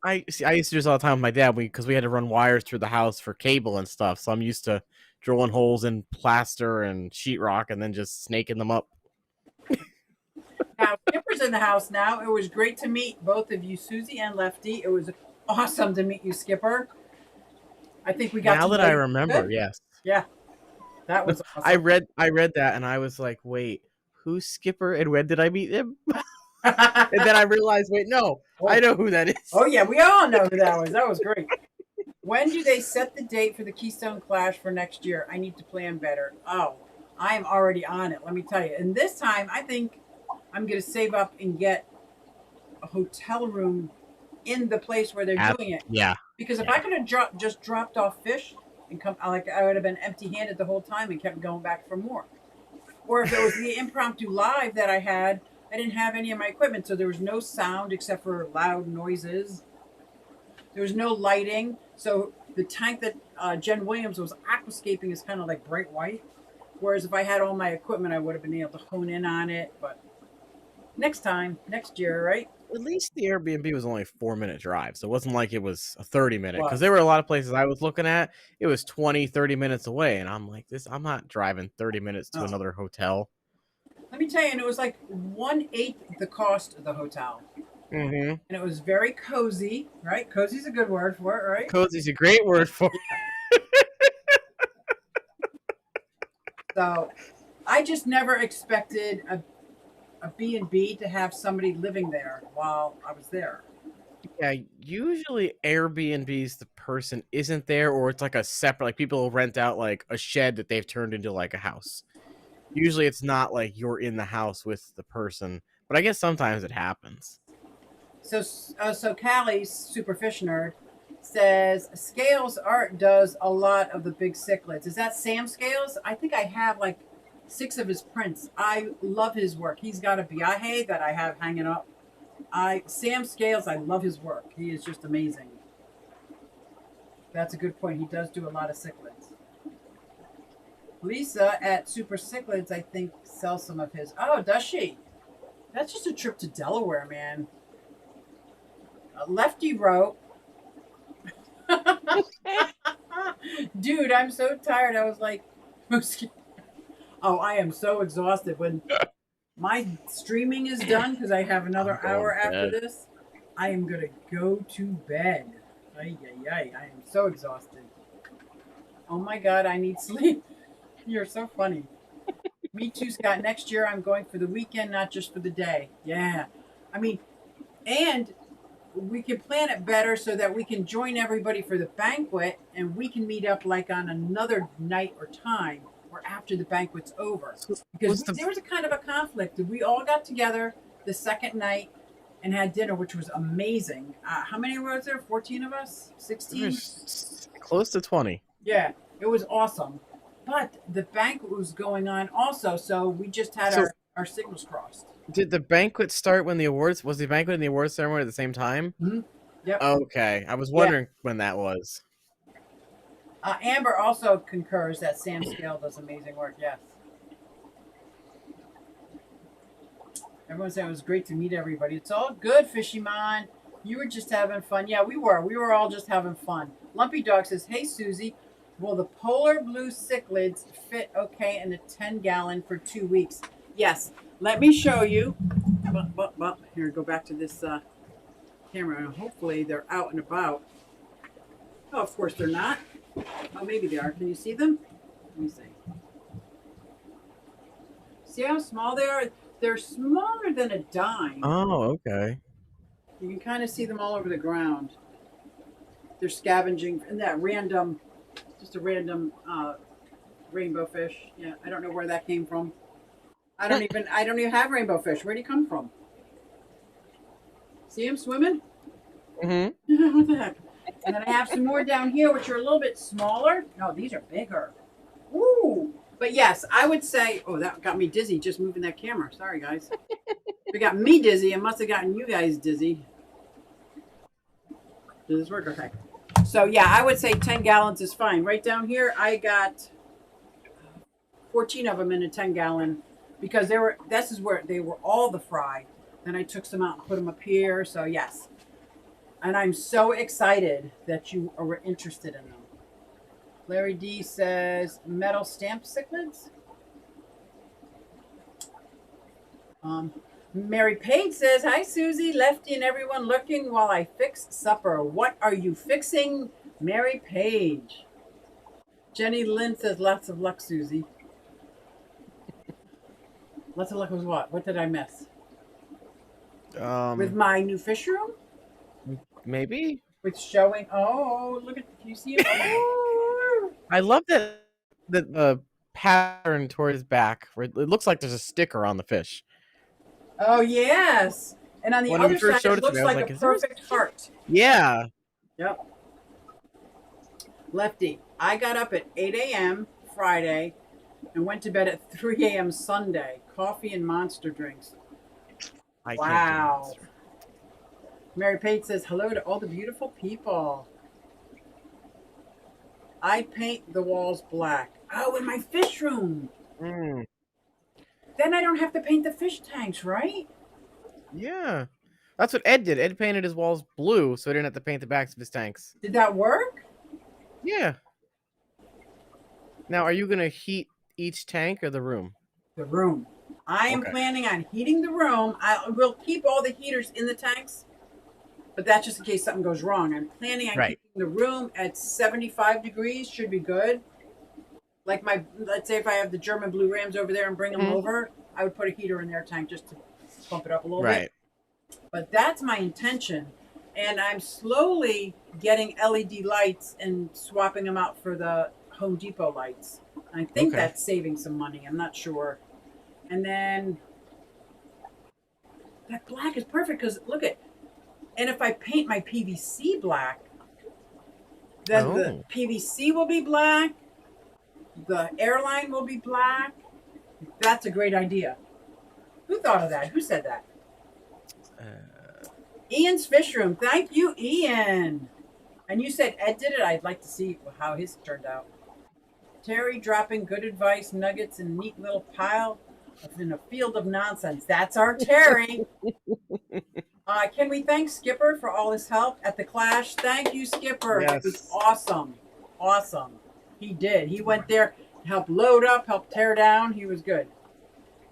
I see. I used to do this all the time with my dad because we had to run wires through the house for cable and stuff. So I'm used to drilling holes in plaster and sheetrock, and then just snaking them up. Now Skipper's in the house now. It was great to meet both of you, Susie and Lefty. It was awesome to meet you, Skipper. I think we got Now to that know I you remember, good. yes. Yeah, that was awesome. I read that, and I was like, wait, who's Skipper, and when did I meet him? And then I realized, wait, no, I know who that is. Oh yeah, we all know who that was. That was great. When do they set the date for the Keystone Clash for next year? I need to plan better. Oh, I am already on it. Let me tell you. And this time, I think I'm going to save up and get a hotel room in the place where they're doing it. Yeah. Because if I could have just dropped off fish and come, like I would have been empty-handed the whole time and kept going back for more. Or if it was the impromptu live that I had, I didn't have any of my equipment, so there was no sound except for loud noises. There was no lighting, so the tank that Jen Williams was aquascaping is kind of like bright white. Whereas if I had all my equipment, I would have been able to hone in on it. But next time, next year, right? at least the Airbnb was only a 4-minute drive, so it wasn't like it was a 30-minute. Because Was. there were a lot of places I was looking at, it was 20, 30 minutes away, and I'm like, I'm not driving 30 minutes to Oh. another hotel. Let me tell you, and it was like 1/8 the cost of the hotel. Mm-hmm. And it was very cozy, right? Cozy's a good word for it, right? Cozy's a great word for it. So I just never expected a B&B to have somebody living there while I was there. Yeah, usually Airbnbs, the person isn't there, or it's like a separate, like people rent out like a shed that they've turned into like a house. Usually it's not like you're in the house with the person, but I guess sometimes it happens. So Callie's super fish nerd says Scales Art does a lot of the big cichlids. Is that Sam Scales? I think I have like 6 of his prints. I love his work. He's got a biahe that I have hanging up. Sam Scales, I love his work. He is just amazing. That's a good point. He does do a lot of cichlids. Lisa at Super Cichlids, I think, sells some of his. Oh, does she? That's just a trip to Delaware, man. Lefty wrote, dude, I'm so tired. I was like, oh, I am so exhausted. When my streaming is done, because I have another hour after this, I am going to go to bed. Ay, ay, ay. I am so exhausted. Oh my God, I need sleep. You're so funny. Me too, Scott. Next year, I'm going for the weekend, not just for the day. Yeah. I mean, and we can plan it better so that we can join everybody for the banquet, and we can meet up like on another night or time or after the banquet's over. Because there was a kind of a conflict. We all got together the second night and had dinner, which was amazing. How many was there? 14 of us? 16? Close to 20. Yeah, it was awesome. But the banquet was going on also, so we just had our signals crossed. Did the banquet start when the awards, was the banquet and the awards ceremony at the same time? Mm-hmm. Yep. Okay. I was wondering when that was. Amber also concurs that Sam Scale does amazing work. Yes. Everyone said it was great to meet everybody. It's all good, Fishy Man. You were just having fun. Yeah, we were. We were all just having fun. Lumpy Dog says, hey, Susie, will the polar blue cichlids fit okay in a 10-gallon for 2 weeks? Yes. Let me show you. Here, go back to this camera, and hopefully they're out and about. Oh, of course they're not. Oh, maybe they are. Can you see them? Let me see. See how small they are? They're smaller than a dime. Oh, okay. You can kind of see them all over the ground. They're scavenging in that random, just a random rainbow fish. Yeah, I don't know where that came from. I don't even have rainbow fish. Where'd he come from? See him swimming? Mm-hmm. What the heck? And then I have some more down here, which are a little bit smaller. No, these are bigger. Ooh. But yes, I would say, oh, that got me dizzy just moving that camera. Sorry, guys. It got me dizzy. It must have gotten you guys dizzy. Does this work? Okay. So yeah, I would say 10 gallons is fine. Right down here, I got 14 of them in a 10-gallon because this is where they were all the fry. Then I took some out and put them up here. So yes. And I'm so excited that you are interested in them. Larry D says metal stamp cichlids. Mary Page says, hi, Susie, Lefty, and everyone looking while I fix supper. What are you fixing, Mary Page? Jenny Lynn says, lots of luck, Susie. Lots of luck was what? What did I miss? With my new fish room? Maybe. With showing, oh, look at, can you see it? I love that the pattern toward his back. It looks like there's a sticker on the fish. Oh, yes. And on the other side, it looks like a perfect heart. Yeah. Yep. Lefty, I got up at 8 a.m. Friday and went to bed at 3 a.m. Sunday. Coffee and monster drinks. Wow. Mary Pate says, hello to all the beautiful people. I paint the walls black. Oh, in my fish room. Mm. Then I don't have to paint the fish tanks, right? Yeah. That's what Ed did. Ed painted his walls blue so he didn't have to paint the backs of his tanks. Did that work? Yeah. Now, are you gonna heat each tank or the room? The room. I am Okay. planning on heating the room. I will keep all the heaters in the tanks, but that's just in case something goes wrong. I'm planning on Right. keeping the room at 75 degrees. Should be good. Like let's say if I have the German blue rams over there and bring them over, I would put a heater in their tank just to bump it up a little bit. But that's my intention. And I'm slowly getting LED lights and swapping them out for the Home Depot lights. I think that's saving some money. I'm not sure. And then that black is perfect because look at, and if I paint my PVC black, then the PVC will be black. The airline will be black. That's a great idea. Who thought of that? Who said that? Ian's Fish Room. Thank you, Ian. And you said Ed did it. I'd like to see how his turned out. Terry dropping good advice, nuggets, in a neat little pile in a field of nonsense. That's our Terry. Can we thank Skipper for all his help at the Clash? Thank you, Skipper. Yes. It was awesome. Awesome. He did. He went there, helped load up, helped tear down. He was good.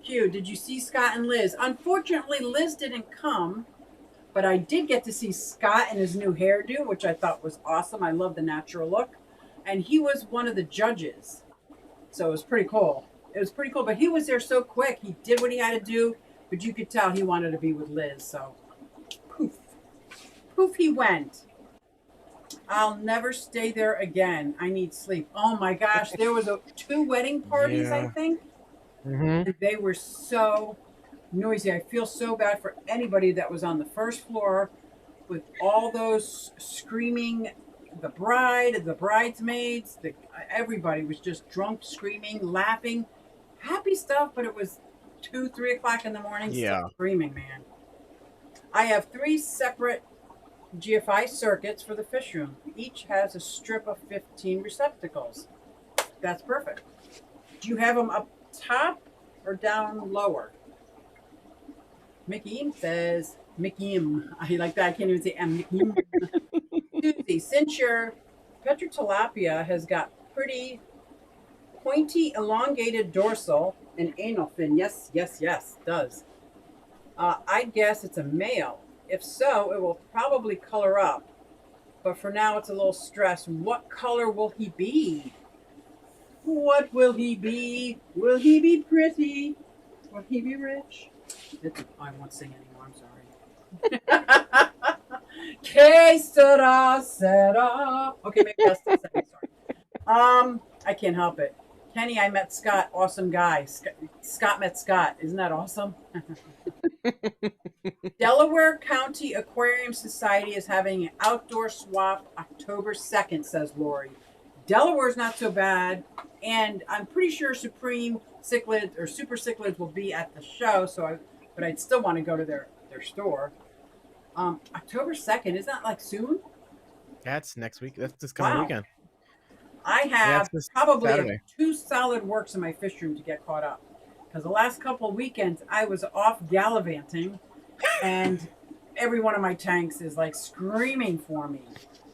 Q, did you see Scott and Liz? Unfortunately, Liz didn't come, but I did get to see Scott in his new hairdo, which I thought was awesome. I love the natural look. And he was one of the judges. So it was pretty cool. It was pretty cool, but he was there so quick. He did what he had to do, but you could tell he wanted to be with Liz. So poof. Poof, he went. I'll never stay there again. I need sleep. Oh my gosh, there was 2 wedding parties, I think. And they were so noisy. I feel so bad for anybody that was on the first floor with all those screaming, the bride, the bridesmaids, everybody was just drunk, screaming, laughing, happy stuff, but it was 2, 3 o'clock in the morning, still screaming, man. I have 3 separate GFI circuits for the fish room. Each has a strip of 15 receptacles. That's perfect. Do you have them up top or down lower? Mickey says, Mickey, I like that. I can't even say M. Mickey. Susie, since your Petra tilapia has got pretty pointy, elongated dorsal and anal fin, yes, does. I guess it's a male. If so, it will probably color up. But for now, it's a little stressed. What color will he be? What will he be? Will he be pretty? Will he be rich? I won't sing anymore. I'm sorry. Que sera, sera. Okay, maybe I'll still sing. Sorry. I can't help it. Kenny, I met Scott. Awesome guy. Scott met Scott. Isn't that awesome? Delaware County Aquarium Society is having an outdoor swap October 2nd, says Lori. Delaware's not so bad, and I'm pretty sure Supreme Cichlids or Super Cichlids will be at the show, but I'd still want to go to their store. October 2nd, isn't that like soon? That's next week. That's this coming weekend. I have probably 2 solid works in my fish room to get caught up. Because the last couple of weekends, I was off gallivanting, and every one of my tanks is like screaming for me.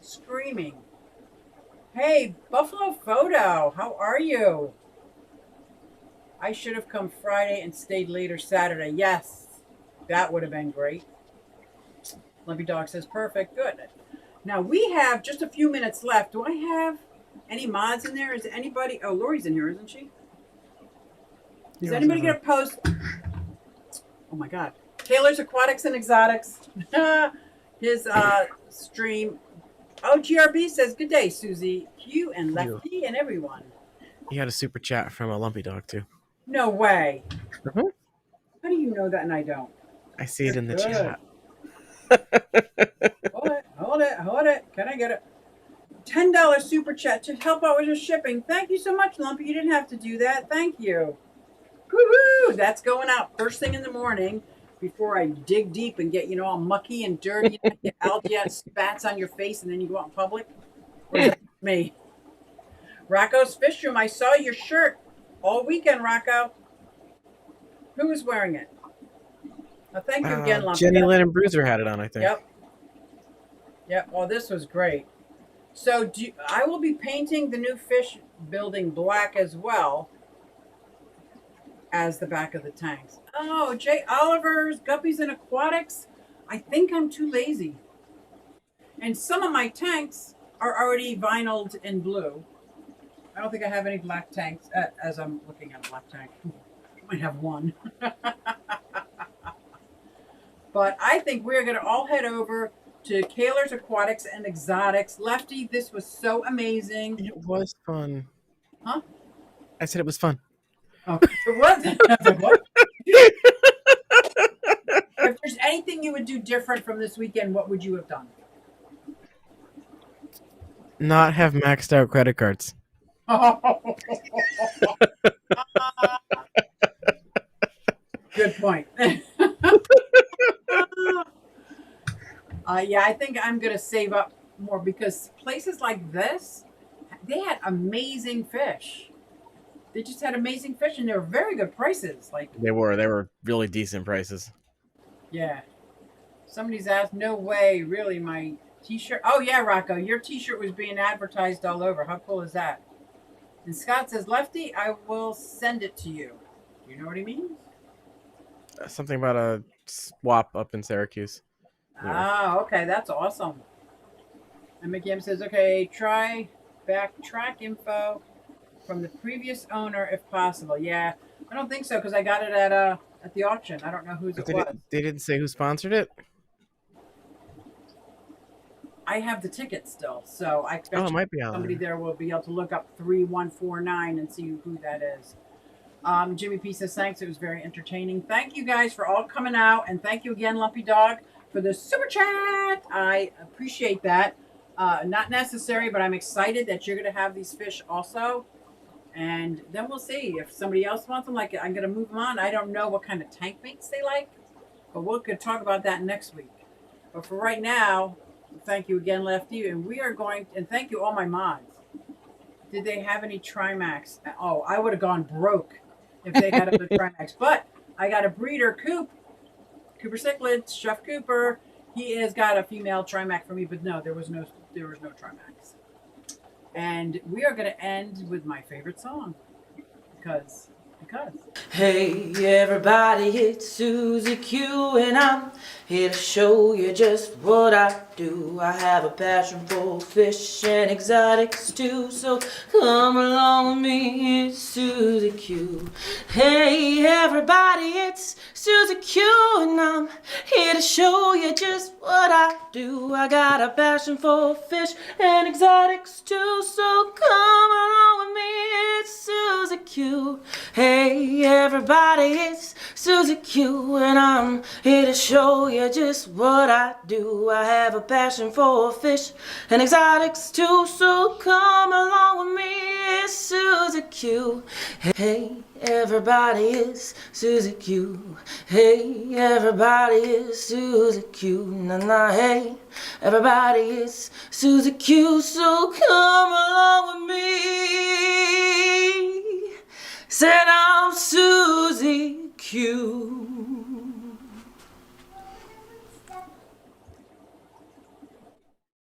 Screaming. Hey, Buffalo Photo, how are you? I should have come Friday and stayed later Saturday. Yes, that would have been great. Lumpy Dog says, perfect, good. Now, we have just a few minutes left. Do I have any mods in there? Is anybody? Oh, Lori's in here, isn't she? Is anybody going to post? Oh, my God. Taylor's Aquatics and Exotics. His stream. Oh, GRB says, good day, Susie, Q, and Lefty, and everyone. He had a super chat from a Lumpy Dog, too. No way. How do you know that and I don't? I see it in the chat. Hold it. Can I get it? $10 super chat to help out with your shipping. Thank you so much, Lumpy. You didn't have to do that. Thank you. Woo-hoo! That's going out first thing in the morning before I dig deep and get, all mucky and dirty. Get algae spats on your face and then you go out in public. Or is that me? Rocco's Fish Room. I saw your shirt all weekend, Rocco. Who was wearing it? Thank you again, Lumpy. Jenny Lynn and Bruiser had it on, I think. Yep. Yep. Well, this was great. So I will be painting the new fish building black as well as the back of the tanks. Oh, Jay Oliver's Guppies and Aquatics. I think I'm too lazy. And some of my tanks are already vinyled in blue. I don't think I have any black tanks as I'm looking at a black tank. I might have one. But I think we're going to all head over to Kaler's Aquatics and Exotics. Lefty, this was so amazing. It was fun. Huh? I said it was fun. Oh, it was? What? If there's anything you would do different from this weekend, what would you have done? Not have maxed out credit cards. Good point. Yeah, I think I'm going to save up more because places like this, they had amazing fish. They just had amazing fish and they were very good prices. Like They were really decent prices. yeah. Somebody's asked, no way, really, my t-shirt. Oh yeah, Rocco, your t-shirt was being advertised all over. How cool is that? And Scott says, Lefty, I will send it to you. Do you know what he means? Something about a swap up in Syracuse. Ah, okay, that's awesome. And McGim says, okay, try backtrack info from the previous owner if possible. Yeah, I don't think so because I got it at the auction. I don't know whose it was. They didn't say who sponsored it? I have the ticket still, so I expect it might be on somebody there. there will be able to look up 3149 and see who that is. Jimmy P says, thanks. It was very entertaining. Thank you guys for all coming out. And thank you again, Lumpy Dog, for the super chat. I appreciate that. Not necessary, but I'm excited that you're going to have these fish also. And then we'll see if somebody else wants them. Like, I'm going to move them on. I don't know what kind of tank mates they like, but we could talk about that next week. But for right now, thank you again, Lefty. And we are going, and thank you all my mods. Did they have any Trimax? Oh, I would have gone broke if they had other Trimax. But I got a breeder, Cooper Cichlids, Chef Cooper. He has got a female Trimax for me, but no, there was no Trimax. And we are going to end with my favorite song because. Hey everybody, it's Susie Q and I'm here to show you just what I do. I have a passion for fish and exotics too, so come along with me, it's Susie Q. Hey everybody, it's Susie Q and I'm here to show you just what I do. I got a passion for fish and exotics too, so come along with me, it's Susie Q. Hey everybody, it's Susie Q and I'm here to show you just what I do. I have a passion for fish and exotics too, so come along with me, it's Susie Q. Hey everybody, it's Susie Q. Hey everybody, it's Susie Q. Nah, hey everybody, it's Susie Q, so come along with me. Said I'm Susie Q.